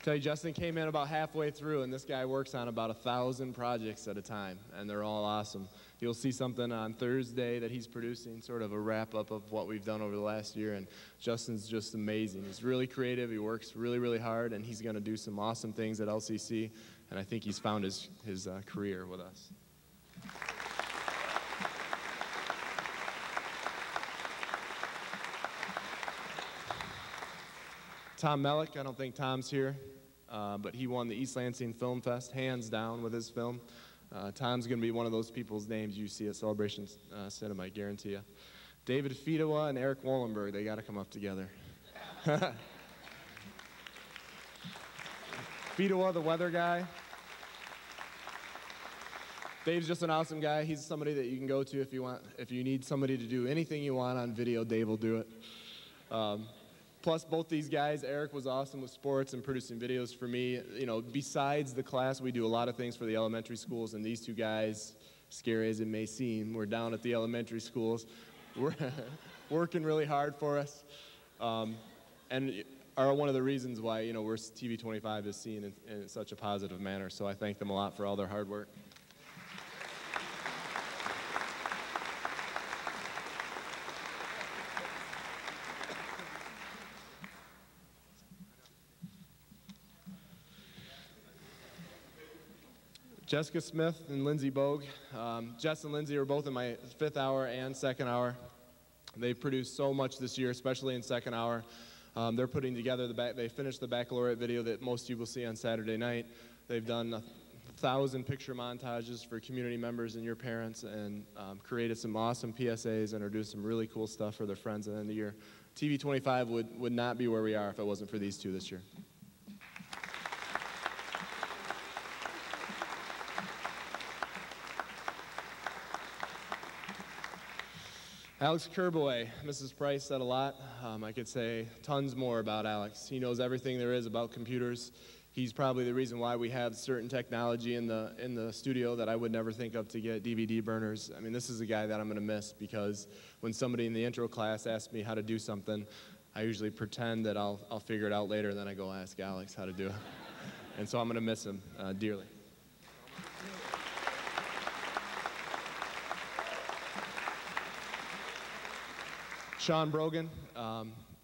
Tell you, Justin came in about halfway through, and this guy works on about 1,000 projects at a time, and they're all awesome. You'll see something on Thursday that he's producing, sort of a wrap-up of what we've done over the last year, and Justin's just amazing. He's really creative, he works really, really hard, and he's going to do some awesome things at LCC, and I think he's found his career with us. Tom Mellick, I don't think Tom's here, but he won the East Lansing Film Fest, hands down, with his film. Tom's going to be one of those people's names you see at Celebration Cinema, I guarantee you. David Fedewa and Eric Wallenberg, they got to come up together. Fedewa, the weather guy. Dave's just an awesome guy. He's somebody that you can go to if you need somebody to do anything you want on video, Dave will do it. Plus, both these guys, Eric was awesome with sports and producing videos for me. You know, besides the class, we do a lot of things for the elementary schools, and these two guys, scary as it may seem, we're down at the elementary schools. We're working really hard for us, and are one of the reasons why, you know, TV25 is seen in such a positive manner. So I thank them a lot for all their hard work. Jessica Smith and Lindsay Bogue. Jess and Lindsay are both in my 5th hour and 2nd hour. They've produced so much this year, especially in 2nd hour. They're putting together they finished the baccalaureate video that most of you will see on Saturday night. They've done 1,000 picture montages for community members and your parents, and created some awesome PSAs and are doing some really cool stuff for their friends at the end of the year. TV25 would not be where we are if it wasn't for these two this year. Alex Kerbaway, Mrs. Price said a lot. I could say tons more about Alex. He knows everything there is about computers. He's probably the reason why we have certain technology in the studio that I would never think of to get DVD burners. I mean, this is a guy that I'm going to miss, because when somebody in the intro class asks me how to do something, I usually pretend that I'll figure it out later, and then I go ask Alex how to do it. And so I'm going to miss him dearly. Sean Brogan,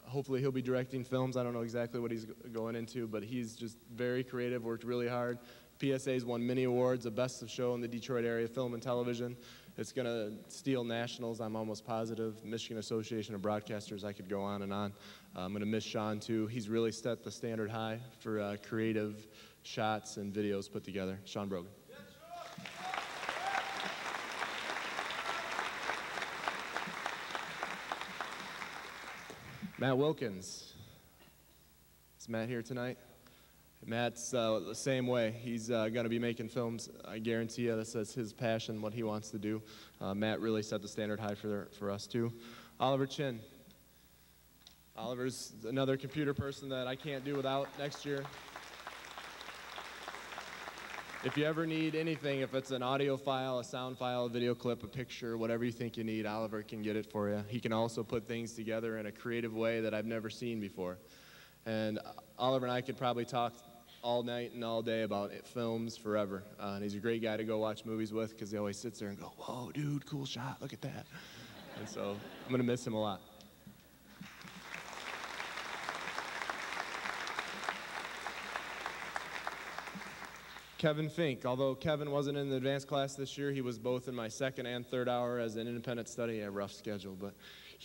hopefully he'll be directing films. I don't know exactly what he's going into, but he's just very creative, worked really hard. PSA's won many awards, the best of show in the Detroit area, film and television. It's going to steal nationals, I'm almost positive. Michigan Association of Broadcasters, I could go on and on. I'm going to miss Sean too. He's really set the standard high for creative shots and videos put together. Sean Brogan. Matt Wilkins. Is Matt here tonight? Matt's the same way. He's going to be making films. I guarantee you that's his passion, what he wants to do. Matt really set the standard high for us too. Oliver Chin. Oliver's another computer person that I can't do without next year. If you ever need anything, if it's an audio file, a sound file, a video clip, a picture, whatever you think you need, Oliver can get it for you. He can also put things together in a creative way that I've never seen before. And Oliver and I could probably talk all night and all day about films forever. And he's a great guy to go watch movies with, because he always sits there and go, "Whoa, dude, cool shot, look at that." And so I'm going to miss him a lot. Kevin Fink. Although Kevin wasn't in the advanced class this year, he was both in my 2nd and 3rd hour as an independent study. A rough schedule, but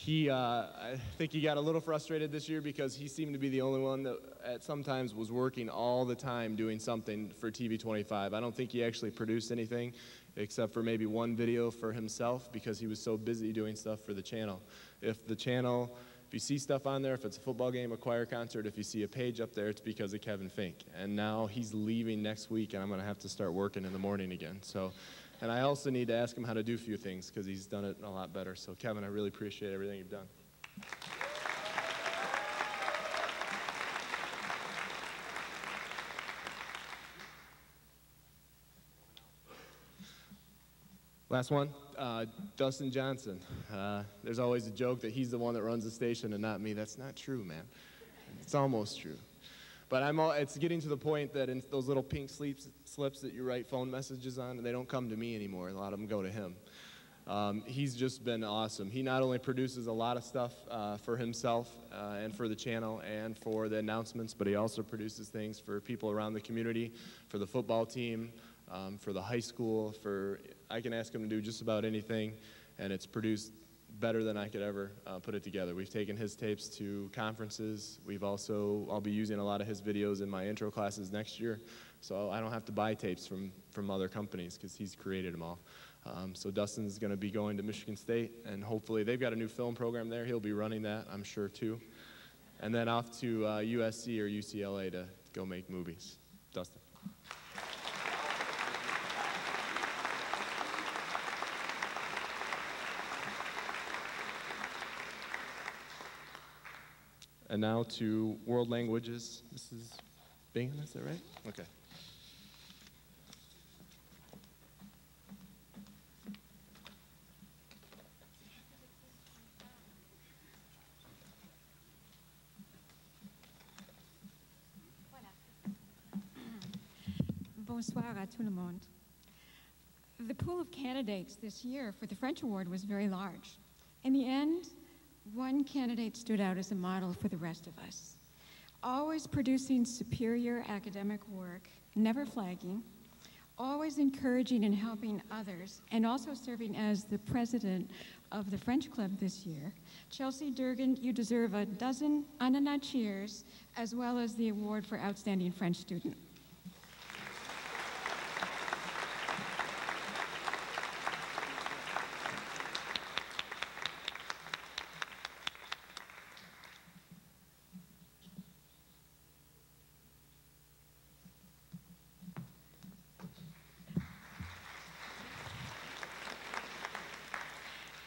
I think he got a little frustrated this year because he seemed to be the only one that at sometimes was working all the time doing something for TV25. I don't think he actually produced anything except for maybe one video for himself, because he was so busy doing stuff for the channel. If you see stuff on there, if it's a football game, a choir concert, if you see a page up there, it's because of Kevin Fink. And now he's leaving next week, and I'm going to have to start working in the morning again. So, and I also need to ask him how to do a few things, because he's done it a lot better. So, Kevin, I really appreciate everything you've done. Last one, Dustin Johnson. There's always a joke that he's the one that runs the station and not me. That's not true, man. It's almost true. But it's getting to the point that in those little pink slips that you write phone messages on, they don't come to me anymore. A lot of them go to him. He's just been awesome. He not only produces a lot of stuff for himself and for the channel and for the announcements, but he also produces things for people around the community, for the football team, for the high school. I can ask him to do just about anything, and it's produced better than I could ever put it together. We've taken his tapes to conferences. I'll be using a lot of his videos in my intro classes next year, so I don't have to buy tapes from other companies because he's created them all. So Dustin's going to be going to Michigan State, and hopefully they've got a new film program there. He'll be running that, I'm sure, too. And then off to USC or UCLA to go make movies. Dustin. And now to world languages. Mrs. Bingham, is that right? Okay. Bonsoir à tout le monde. The pool of candidates this year for the French Award was very large. In the end, one candidate stood out as a model for the rest of us. Always producing superior academic work, never flagging, always encouraging and helping others, and also serving as the president of the French Club this year. Chelsea Durgan, you deserve a dozen Anana cheers, as well as the award for Outstanding French Student.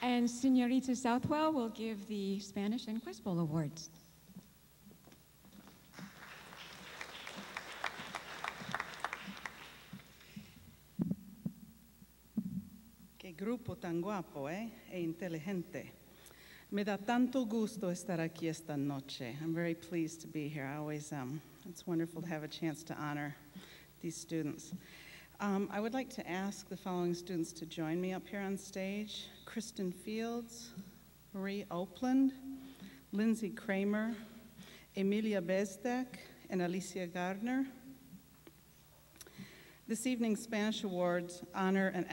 And Senorita Southwell will give the Spanish and Quiz Bowl awards. Qué grupo tan guapo, e inteligente. Me da tanto gusto estar aquí esta noche. I'm very pleased to be here. I always it's wonderful to have a chance to honor these students. I would like to ask the following students to join me up here on stage. Kristen Fields, Marie Opland, Lindsay Kramer, Emilia Bezdek, and Alicia Gardner. This evening's Spanish Awards honor an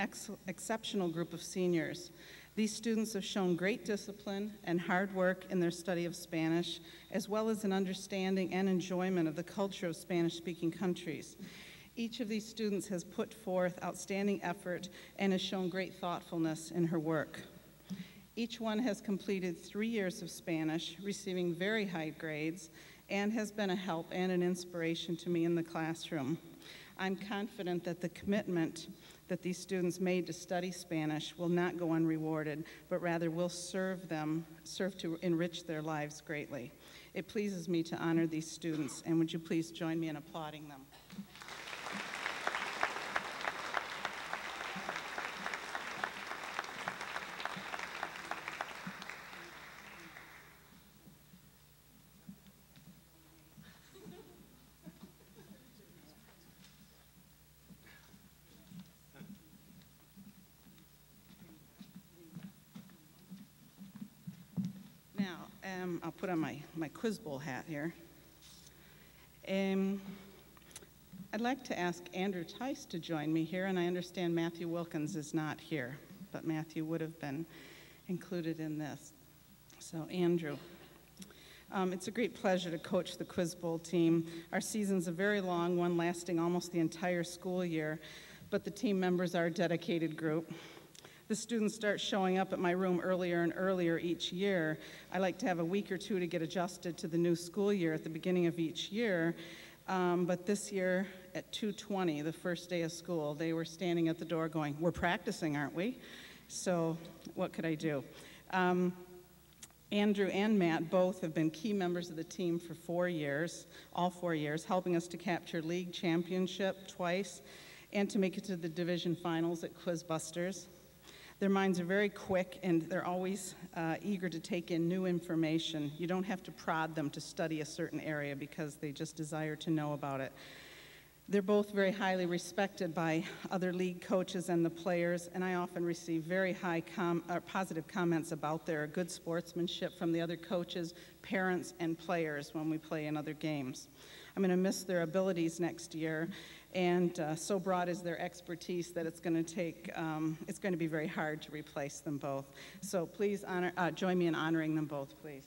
exceptional group of seniors. These students have shown great discipline and hard work in their study of Spanish, as well as an understanding and enjoyment of the culture of Spanish-speaking countries. Each of these students has put forth outstanding effort and has shown great thoughtfulness in her work. Each one has completed 3 years of Spanish, receiving very high grades, and has been a help and an inspiration to me in the classroom. I'm confident that the commitment that these students made to study Spanish will not go unrewarded, but rather will serve to enrich their lives greatly. It pleases me to honor these students, and would you please join me in applauding them? I'll put on my Quiz Bowl hat here. I'd like to ask Andrew Tice to join me here, and I understand Matthew Wilkins is not here, but Matthew would have been included in this. So Andrew. It's a great pleasure to coach the Quiz Bowl team. Our season's a very long one, lasting almost the entire school year, but the team members are a dedicated group. The students start showing up at my room earlier and earlier each year. I like to have a week or two to get adjusted to the new school year at the beginning of each year. But this year at 2:20, the first day of school, they were standing at the door going, "We're practicing, aren't we?" So what could I do? Andrew and Matt both have been key members of the team for 4 years, all 4 years, helping us to capture league championship twice and to make it to the division finals at Quizbusters. Their minds are very quick, and they're always eager to take in new information. You don't have to prod them to study a certain area because they just desire to know about it. They're both very highly respected by other league coaches and the players, and I often receive very high positive comments about their good sportsmanship from the other coaches, parents, and players when we play in other games. I'm going to miss their abilities next year, and so broad is their expertise that it's going to be very hard to replace them both. So please join me in honoring them both, please.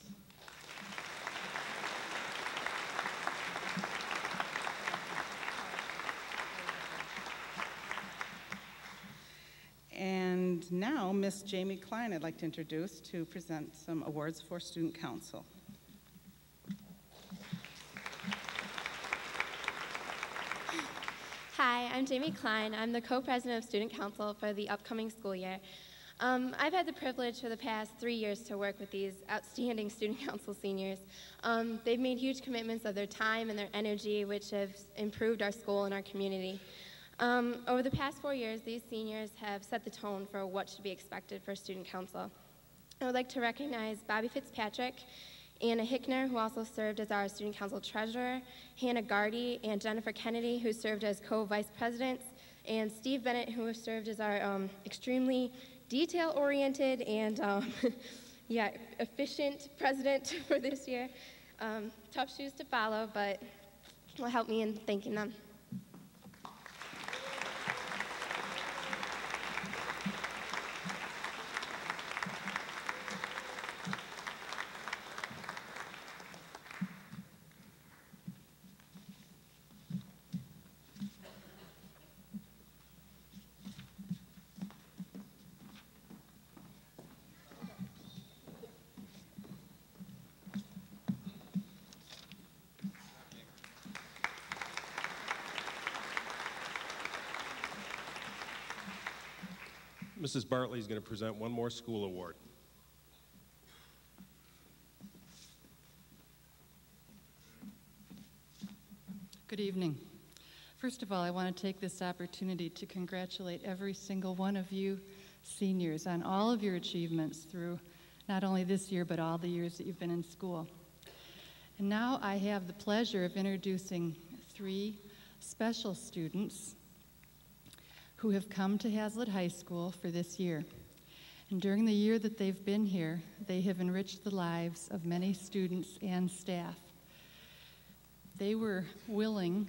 And now, Miss Jamie Klein, I'd like to introduce to present some awards for Student Council. Hi, I'm Jamie Klein. I'm the co-president of Student Council for the upcoming school year. I've had the privilege for the past 3 years to work with these outstanding Student Council seniors. They've made huge commitments of their time and their energy, which have improved our school and our community. Over the past 4 years, these seniors have set the tone for what should be expected for Student Council. I would like to recognize Bobby Fitzpatrick, Anna Hickner, who also served as our Student Council treasurer, Hannah Gardy, and Jennifer Kennedy, who served as co-vice presidents, and Steve Bennett, who has served as our extremely detail-oriented and efficient president for this year. Tough shoes to follow, but will help me in thanking them. Mrs. Bartley is going to present one more school award. Good evening. First of all, I want to take this opportunity to congratulate every single one of you seniors on all of your achievements through not only this year, but all the years that you've been in school. And now I have the pleasure of introducing 3 special students who have come to Hazlitt High School for this year. And during the year that they've been here, they have enriched the lives of many students and staff. They were willing,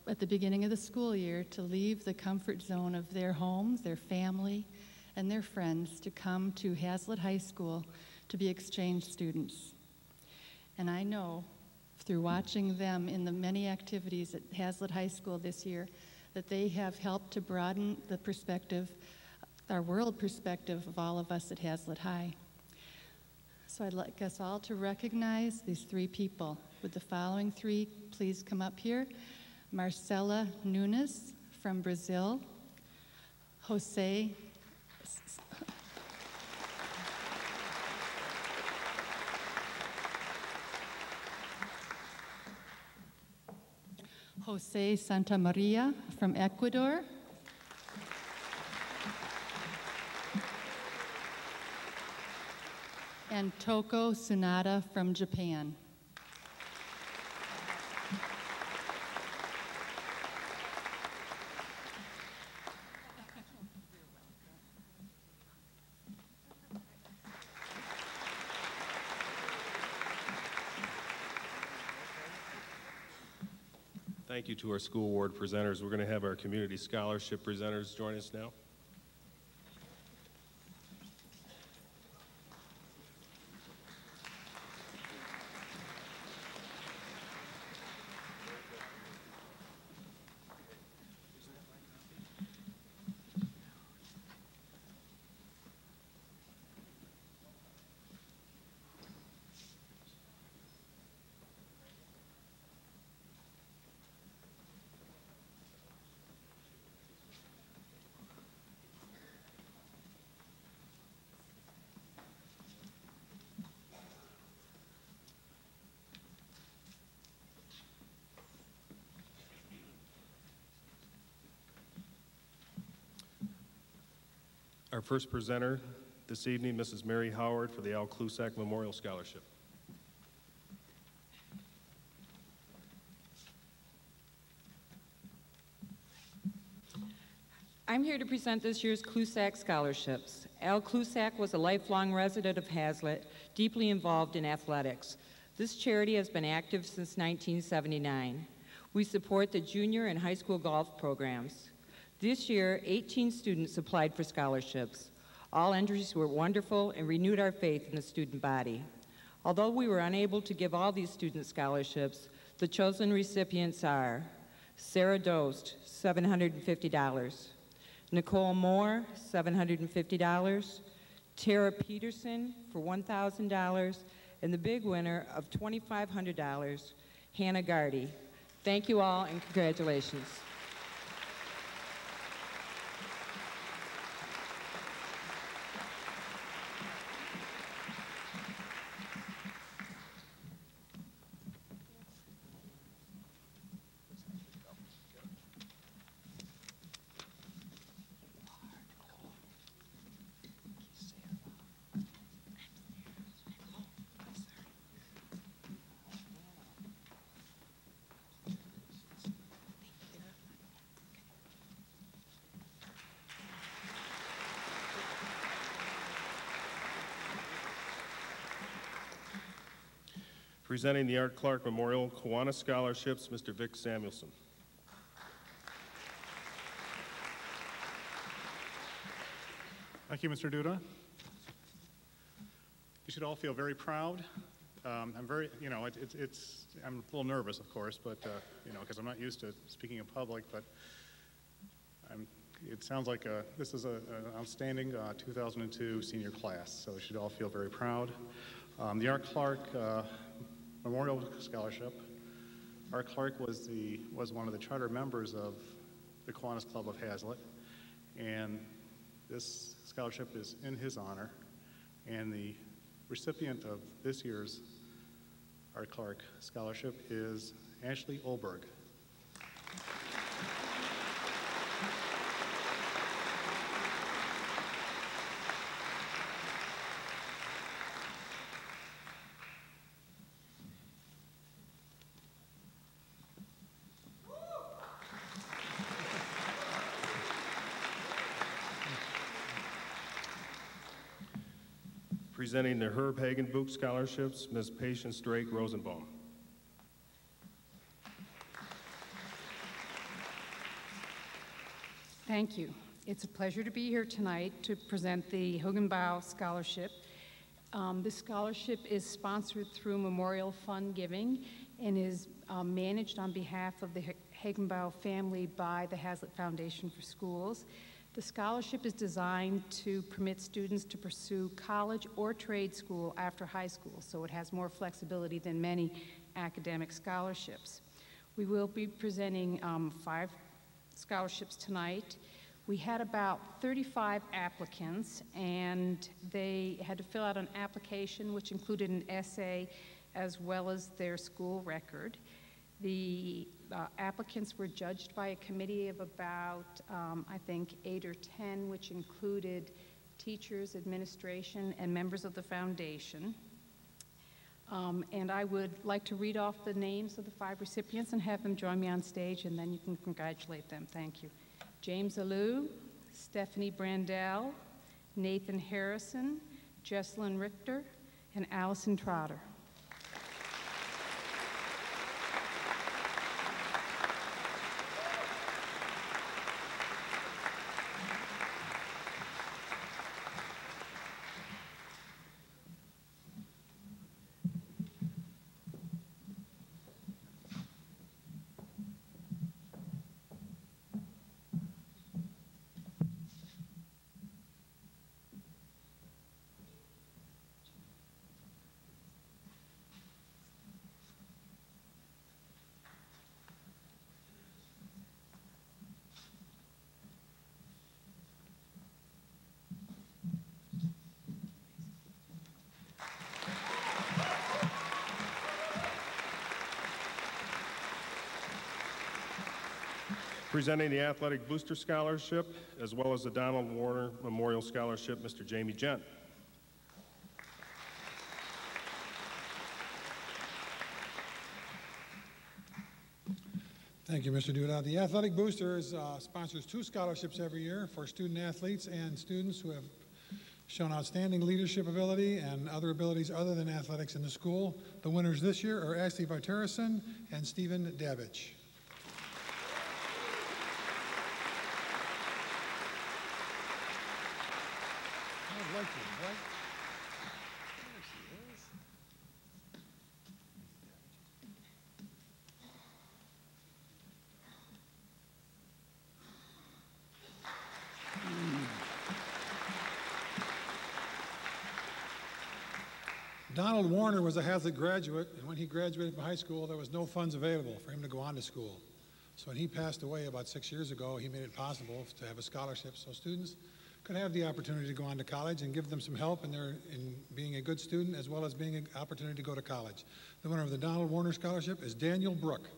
at the beginning of the school year, to leave the comfort zone of their homes, their family, and their friends to come to Hazlitt High School to be exchange students. And I know, through watching them in the many activities at Hazlitt High School this year, that they have helped to broaden the perspective, our world perspective of all of us at Hazlitt High. So I'd like us all to recognize these 3 people. Would the following 3 please come up here? Marcela Nunes from Brazil, Jose Santa Maria from Ecuador, and Toko Tsunada from Japan. Thank you to our school award presenters. We're going to have our community scholarship presenters join us now. Our first presenter this evening, Mrs. Mary Howard for the Al Klusak Memorial Scholarship. I'm here to present this year's Klusak Scholarships. Al Klusak was a lifelong resident of Hazlet, deeply involved in athletics. This charity has been active since 1979. We support the junior and high school golf programs. This year, 18 students applied for scholarships. All entries were wonderful and renewed our faith in the student body. Although we were unable to give all these students scholarships, the chosen recipients are Sarah Dost, $750. Nicole Moore, $750. Tara Peterson for $1,000. And the big winner of $2,500, Hannah Gardy. Thank you all and congratulations. Presenting the Art Clark Memorial Kiwanis Scholarships, Mr. Vic Samuelson. Thank you, Mr. Duda. You should all feel very proud. I'm very, I'm a little nervous, of course, but, because I'm not used to speaking in public, but it sounds like this is an outstanding 2002 senior class, so you should all feel very proud. The Art Clark Memorial Scholarship. Art Clark was one of the charter members of the Kiwanis Club of Hazlet, and this scholarship is in his honor. And the recipient of this year's Art Clark Scholarship is Ashley Olberg. Presenting the Herb Hagenbuch Scholarships, Ms. Patience Drake Rosenbaum. Thank you. It's a pleasure to be here tonight to present the Hugenbau Scholarship. This scholarship is sponsored through Memorial Fund Giving and is managed on behalf of the Hagenbau family by the Hazlet Foundation for Schools. The scholarship is designed to permit students to pursue college or trade school after high school, so it has more flexibility than many academic scholarships. We will be presenting 5 scholarships tonight. We had about 35 applicants, and they had to fill out an application which included an essay as well as their school record. The applicants were judged by a committee of about, I think, 8 or 10, which included teachers, administration, and members of the foundation. And I would like to read off the names of the 5 recipients and have them join me on stage, and then you can congratulate them. Thank you. James Alou, Stephanie Brandell, Nathan Harrison, Jesselyn Richter, and Allison Trotter. Presenting the Athletic Booster Scholarship, as well as the Donald Warner Memorial Scholarship, Mr. Jamie Gent. Thank you, Mr. Duda. The Athletic Boosters sponsors 2 scholarships every year for student athletes and students who have shown outstanding leadership ability and other abilities other than athletics in the school. The winners this year are Ashley Vartarason and Stephen Davich. I'd like to invite Donald Warner was a Hazlitt graduate, and when he graduated from high school, there was no funds available for him to go on to school. So when he passed away about 6 years ago, he made it possible to have a scholarship so students could have the opportunity to go on to college and give them some help in being a good student, as well as being an opportunity to go to college. The winner of the Donald Warner Scholarship is Daniel Brook.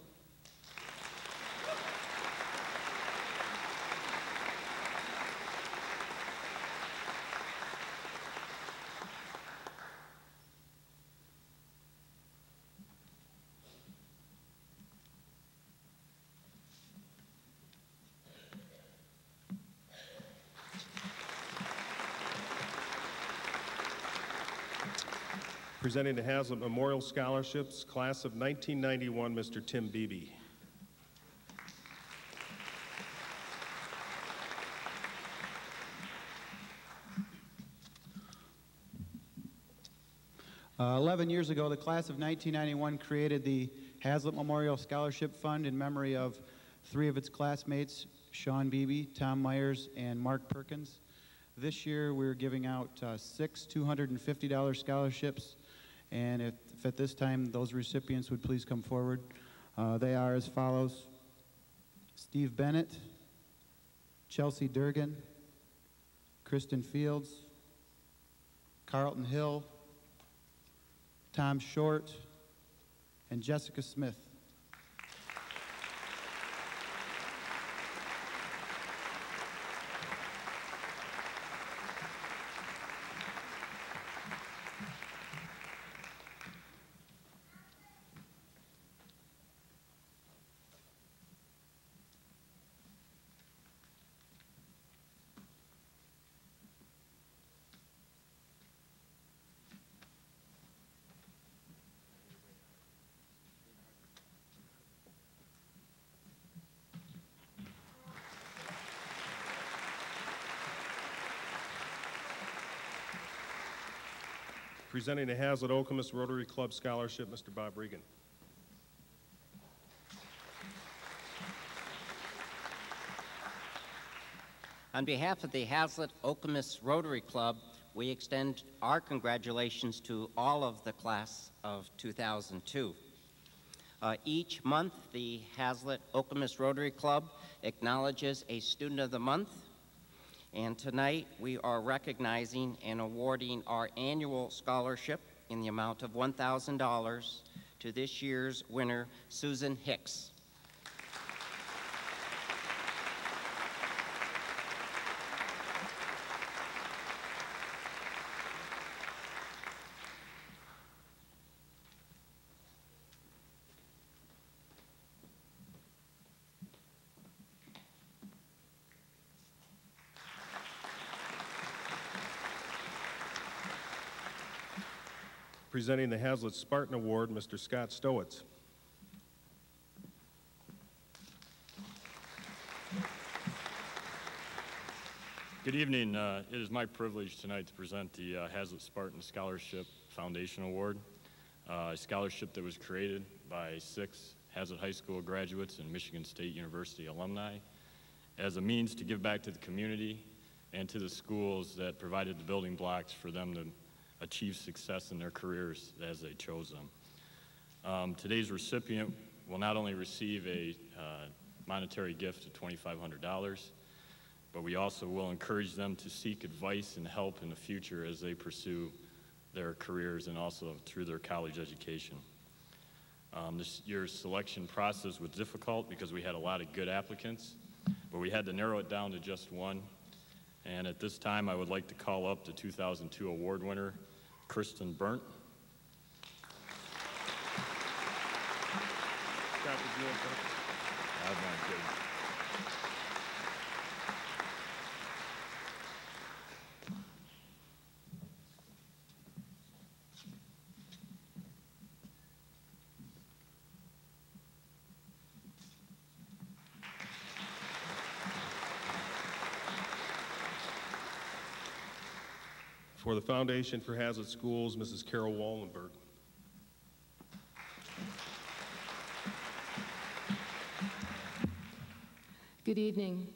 Presenting the Hazlitt Memorial Scholarships, class of 1991, Mr. Tim Beebe. Uh, 11 years ago, the class of 1991 created the Hazlitt Memorial Scholarship Fund in memory of 3 of its classmates, Sean Beebe, Tom Myers, and Mark Perkins. This year, we're giving out 6 $250 scholarships. And if at this time those recipients would please come forward. They are as follows: Steve Bennett, Chelsea Durgan, Kristen Fields, Carlton Hill, Tom Short, and Jessica Smith. Presenting the Hazlitt Okemos Rotary Club Scholarship, Mr. Bob Regan. On behalf of the Hazlitt Okemos Rotary Club, we extend our congratulations to all of the class of 2002. Each month, the Hazlitt Okemos Rotary Club acknowledges a Student of the Month, and tonight we are recognizing and awarding our annual scholarship in the amount of $1,000 to this year's winner, Susan Hicks. Presenting the Hazlitt Spartan Award, Mr. Scott Stowitz. Good evening. It is my privilege tonight to present the Hazlitt Spartan Scholarship Foundation Award, a scholarship that was created by 6 Hazlitt High School graduates and Michigan State University alumni as a means to give back to the community and to the schools that provided the building blocks for them to achieve success in their careers as they chose them. Today's recipient will not only receive a monetary gift of $2,500, but we also will encourage them to seek advice and help in the future as they pursue their careers and also through their college education. This year's selection process was difficult because we had a lot of good applicants, but we had to narrow it down to just one. And at this time, I would like to call up the 2002 award winner, Kristen Burnt. For the Foundation for Hazlet Schools, Mrs. Carol Wallenberg. Good evening.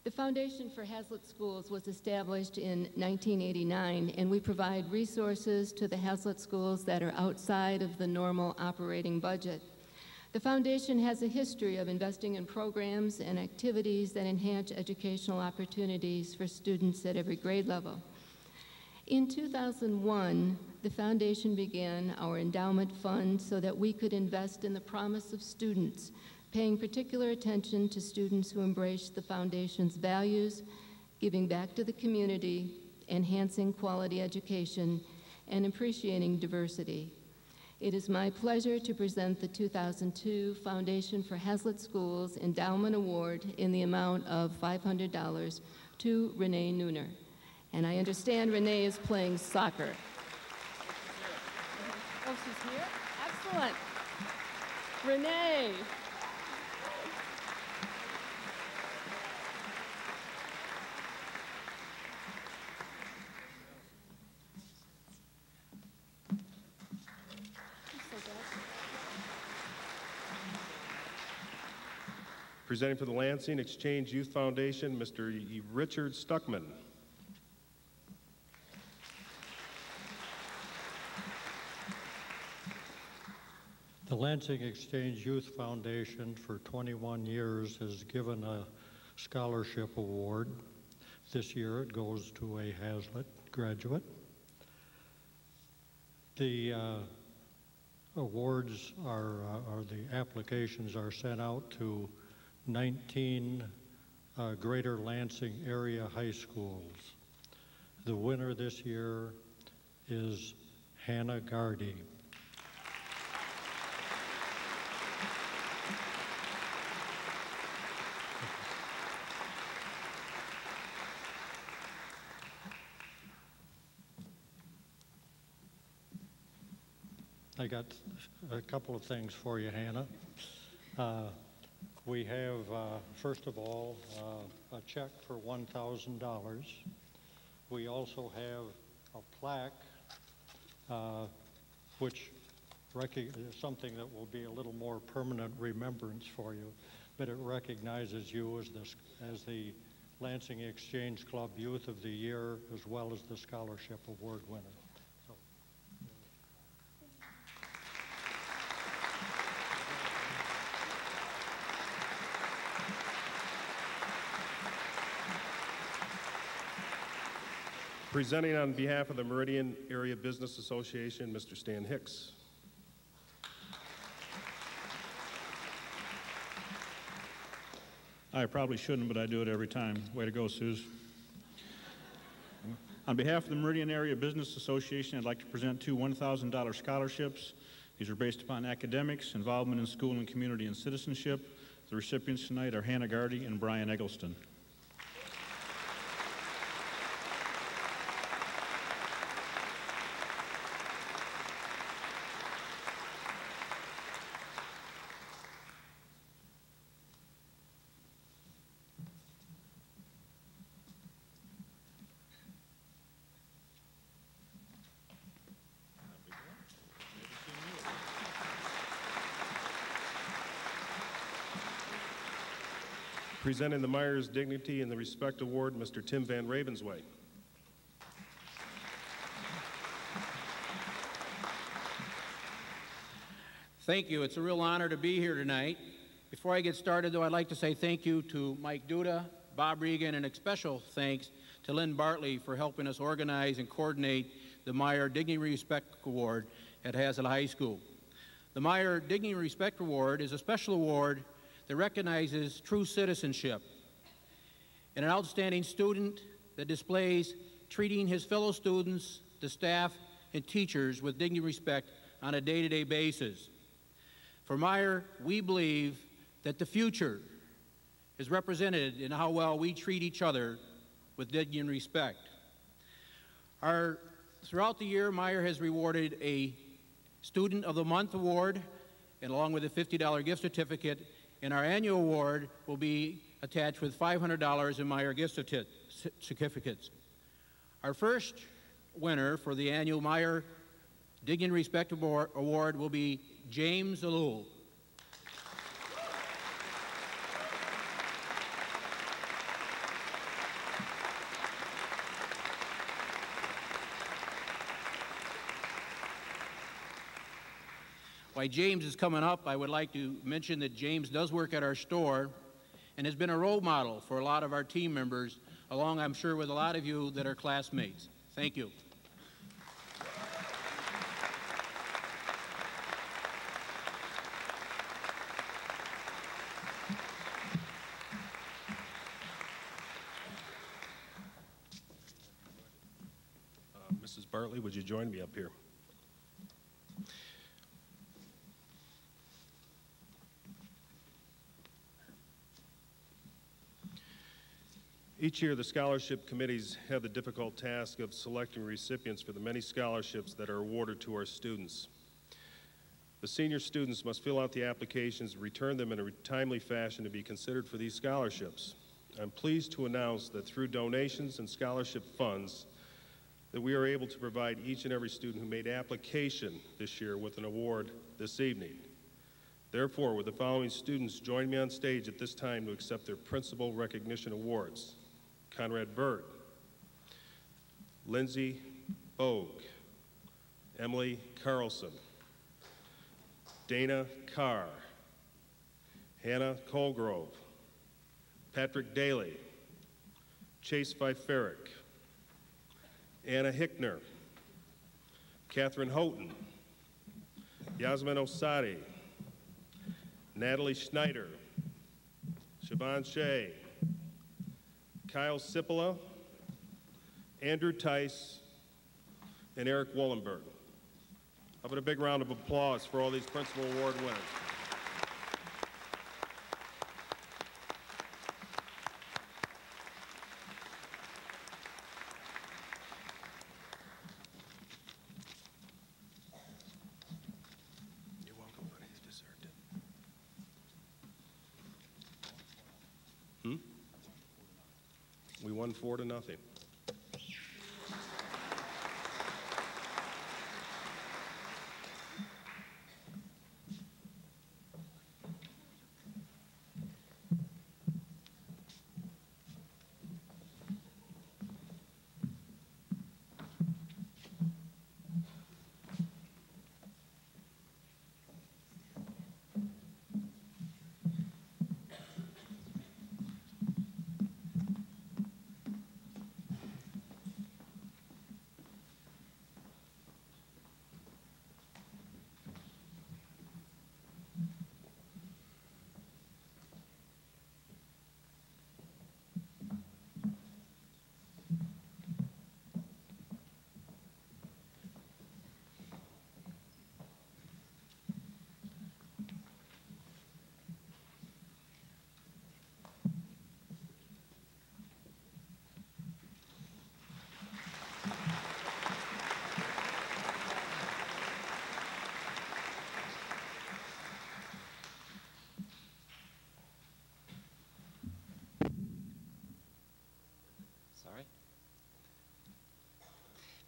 The Foundation for Hazlet Schools was established in 1989, and we provide resources to the Hazlet schools that are outside of the normal operating budget. The Foundation has a history of investing in programs and activities that enhance educational opportunities for students at every grade level. In 2001, the Foundation began our endowment fund so that we could invest in the promise of students, paying particular attention to students who embrace the Foundation's values, giving back to the community, enhancing quality education, and appreciating diversity. It is my pleasure to present the 2002 Foundation for Hazlet Schools Endowment Award in the amount of $500 to Renee Nooner. And I understand Renee is playing soccer. Oh, she's here? Excellent. Renee. Presenting for the Lansing Exchange Youth Foundation, Mr. Richard Stuckman. The Lansing Exchange Youth Foundation for 21 years has given a scholarship award. This year it goes to a Hazlet graduate. The awards are the applications are sent out to 19 Greater Lansing area high schools. The winner this year is Hannah Gardy. I got a couple of things for you, Hannah. We have, first of all, a check for $1,000. We also have a plaque, which is something that will be a little more permanent remembrance for you, but it recognizes you as the Lansing Exchange Club Youth of the Year, as well as the Scholarship Award winner. Presenting on behalf of the Meridian Area Business Association, Mr. Stan Hicks. I probably shouldn't, but I do it every time. Way to go, Suze. On behalf of the Meridian Area Business Association, I'd like to present two $1,000 scholarships. These are based upon academics, involvement in school and community and citizenship. The recipients tonight are Hannah Gardy and Brian Eggleston. Presenting the Myers Dignity and the Respect Award, Mr. Tim Van Ravensway. Thank you. It's a real honor to be here tonight. Before I get started, though, I'd like to say thank you to Mike Duda, Bob Regan, and a special thanks to Lynn Bartley for helping us organize and coordinate the Meyer Dignity and Respect Award at Hazlet High School. The Meyer Dignity and Respect Award is a special award that recognizes true citizenship and an outstanding student that displays treating his fellow students, the staff, and teachers with dignity and respect on a day-to-day basis. For Meyer, we believe that the future is represented in how well we treat each other with dignity and respect. Throughout the year, Meyer has rewarded a Student of the Month award, and along with a $50 gift certificate, and our annual award will be attached with $500 in Meyer gift certificates. Our first winner for the annual Meyer Dignity and Respect Award will be James Alul. While James is coming up, I would like to mention that James does work at our store and has been a role model for a lot of our team members, along, I'm sure, with a lot of you that are classmates. Thank you. Mrs. Bartley, would you join me up here? Each year, the scholarship committees have the difficult task of selecting recipients for the many scholarships that are awarded to our students. The senior students must fill out the applications and return them in a timely fashion to be considered for these scholarships. I'm pleased to announce that through donations and scholarship funds, that we are able to provide each and every student who made application this year with an award this evening. Therefore, would the following students join me on stage at this time to accept their principal recognition awards? Conrad Burt, Lindsay Bogue, Emily Carlson, Dana Carr, Hannah Colgrove, Patrick Daly, Chase Pfeiferick, Anna Hickner, Catherine Houghton, Yasmin Osadi, Natalie Schneider, Siobhan Shea, Kyle Sipola, Andrew Tice, and Eric Wollenberg. How about a big round of applause for all these principal award winners? You're welcome, buddy. You deserved it. We won 4-0.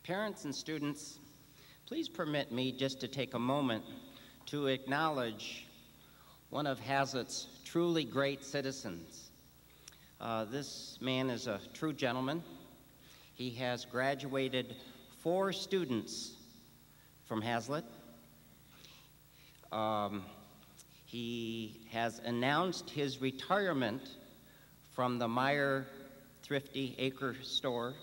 Parents and students, please permit me just to take a moment to acknowledge one of Hazlitt's truly great citizens. This man is a true gentleman. He has graduated 4 students from Hazlitt. He has announced his retirement from the Meyer Thrifty Acre Store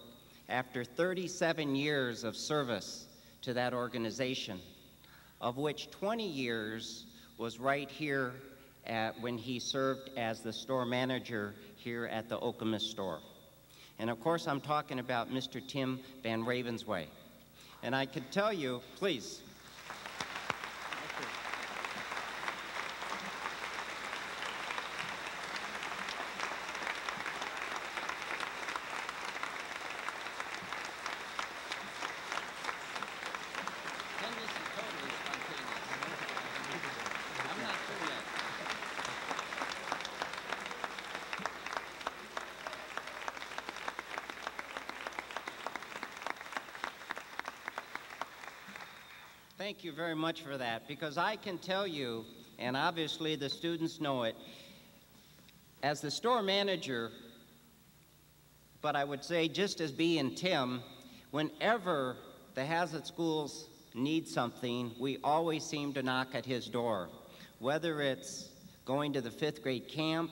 after 37 years of service to that organization. of which 20 years was right here when he served as the store manager here at the Okemos store. And of course, I'm talking about Mr. Tim Van Ravensway. And I can tell you, please. Thank you very much for that, because I can tell you, and obviously the students know it, as the store manager, but I would say just as being Tim, whenever the Hazlet schools need something, we always seem to knock at his door. Whether it's going to the 5th grade camp,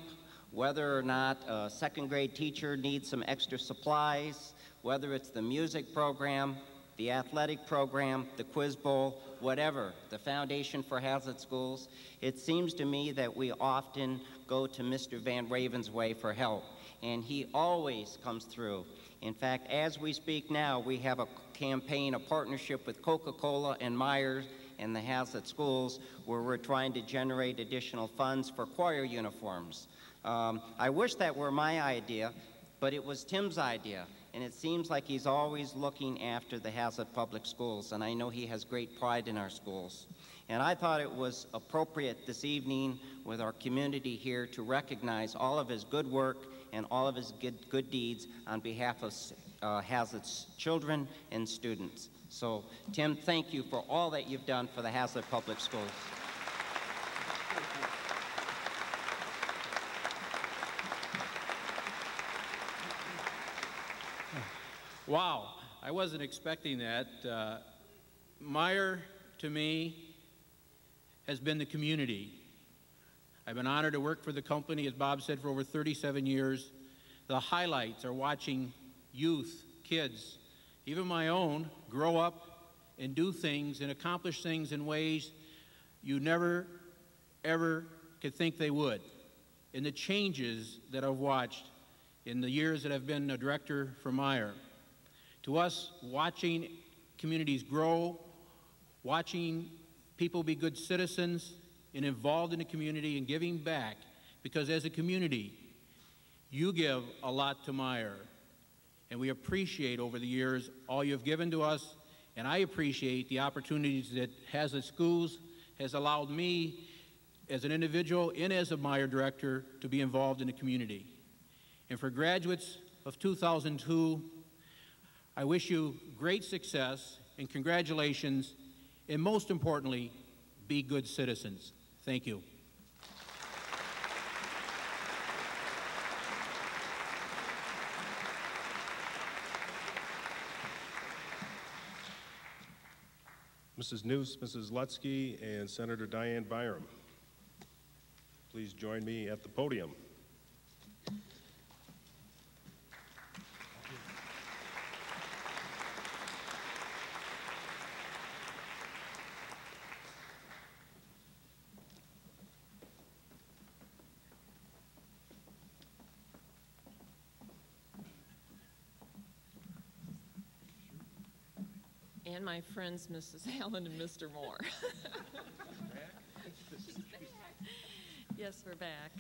whether or not a 2nd grade teacher needs some extra supplies, whether it's the music program, the athletic program, the quiz bowl, whatever, the Foundation for Hazlet Schools, it seems to me that we often go to Mr. Van Ravensway for help, and he always comes through. In fact, as we speak now, we have a campaign, a partnership with Coca-Cola and Myers and the Hazlet Schools, where we're trying to generate additional funds for choir uniforms. I wish that were my idea, but it was Tim's idea. And it seems like he's always looking after the Hazlet Public Schools, and I know he has great pride in our schools. And I thought it was appropriate this evening with our community here to recognize all of his good work and all of his good deeds on behalf of Hazlet's children and students. So, Tim, thank you for all that you've done for the Hazlet Public Schools. Wow, I wasn't expecting that. Meyer, to me, has been the community. I've been honored to work for the company, as Bob said, for over 37 years. The highlights are watching youth, kids, even my own, grow up and do things and accomplish things in ways you never, ever could think they would. And the changes that I've watched in the years that I've been a director for Meyer. To us, watching communities grow, watching people be good citizens and involved in the community and giving back, because as a community, you give a lot to Meyer, and we appreciate over the years all you've given to us, and I appreciate the opportunities that Hazlet Schools has allowed me as an individual and as a Meyer director to be involved in the community. And for graduates of 2002, I wish you great success and congratulations, and most importantly, be good citizens. Thank you. Mrs. Noose, Mrs. Lutsky, and Senator Diane Byram. Please join me at the podium. And my friends, Mrs. Allen and Mr. Moore. Yes, we're back.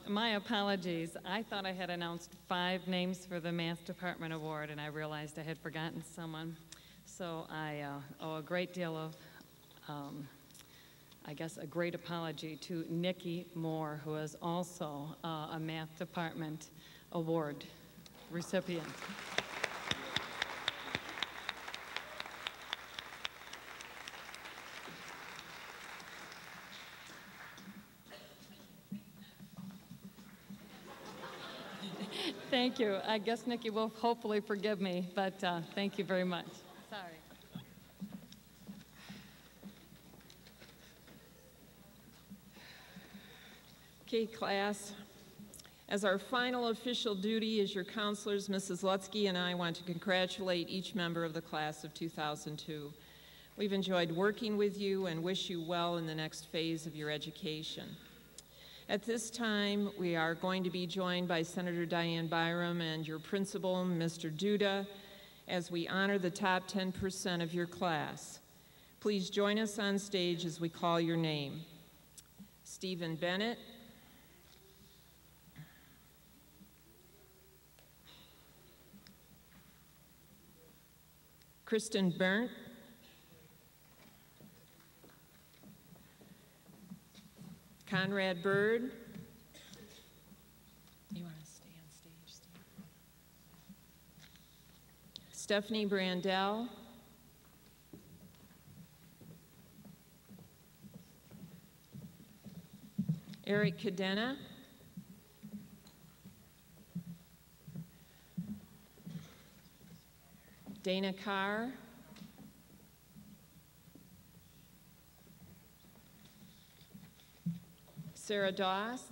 My apologies. I thought I had announced 5 names for the Math Department Award, and I realized I had forgotten someone. So I owe a great deal of, I guess, a great apology to Nikki Moore, who is also a Math Department Award recipient. Thank you. I guess Nikki will hopefully forgive me, but thank you very much. Sorry. Okay, class. As our final official duty as your counselors, Mrs. Lutsky and I want to congratulate each member of the class of 2002. We've enjoyed working with you and wish you well in the next phase of your education. At this time, we are going to be joined by Senator Diane Byram and your principal, Mr. Duda, as we honor the top 10% of your class. Please join us on stage as we call your name. Stephen Bennett, Kristen Berndt, Conrad Bird. You want to stay on stage, Steve? Stephanie Brandell. Eric Cadena. Dana Carr. Sarah Doss.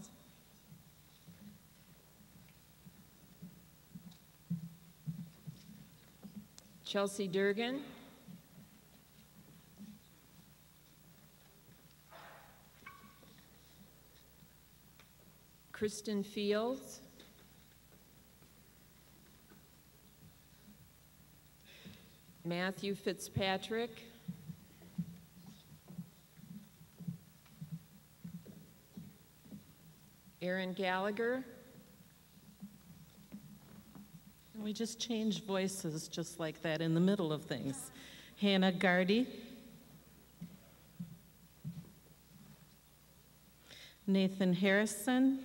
Chelsea Durgan. Kristen Fields. Matthew Fitzpatrick. Aaron Gallagher. And we just changed voices just like that in the middle of things. Hannah Gardy. Nathan Harrison.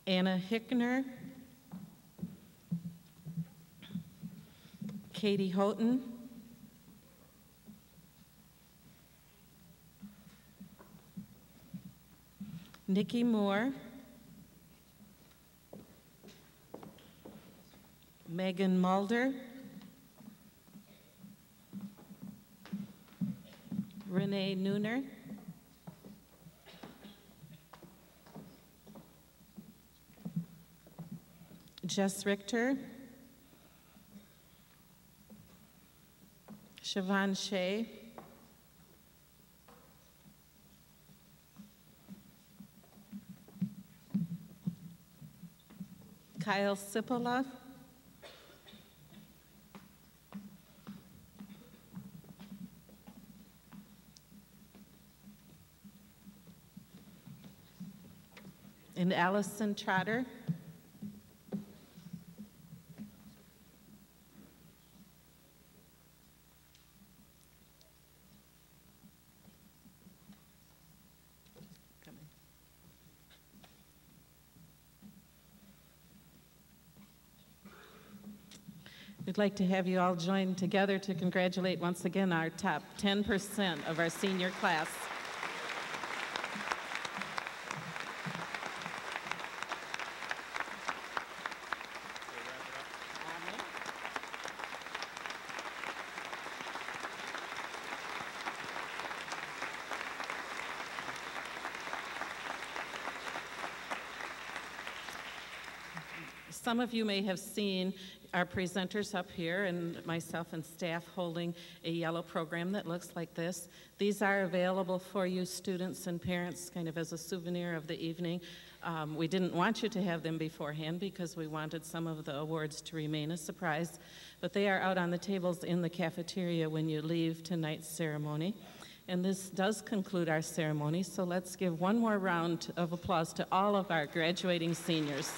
Anna Hickner. Katie Houghton. Nikki Moore. Megan Mulder. Renee Nooner. Jess Richter. Siobhan Shea. Kyle Sipola. And Allison Trotter. We'd like to have you all join together to congratulate once again our top 10% of our senior class. Some of you may have seen our presenters up here and myself and staff holding a yellow program that looks like this. These are available for you students and parents kind of as a souvenir of the evening. We didn't want you to have them beforehand because we wanted some of the awards to remain a surprise, but they are out on the tables in the cafeteria when you leave tonight's ceremony. And this does conclude our ceremony, so let's give one more round of applause to all of our graduating seniors.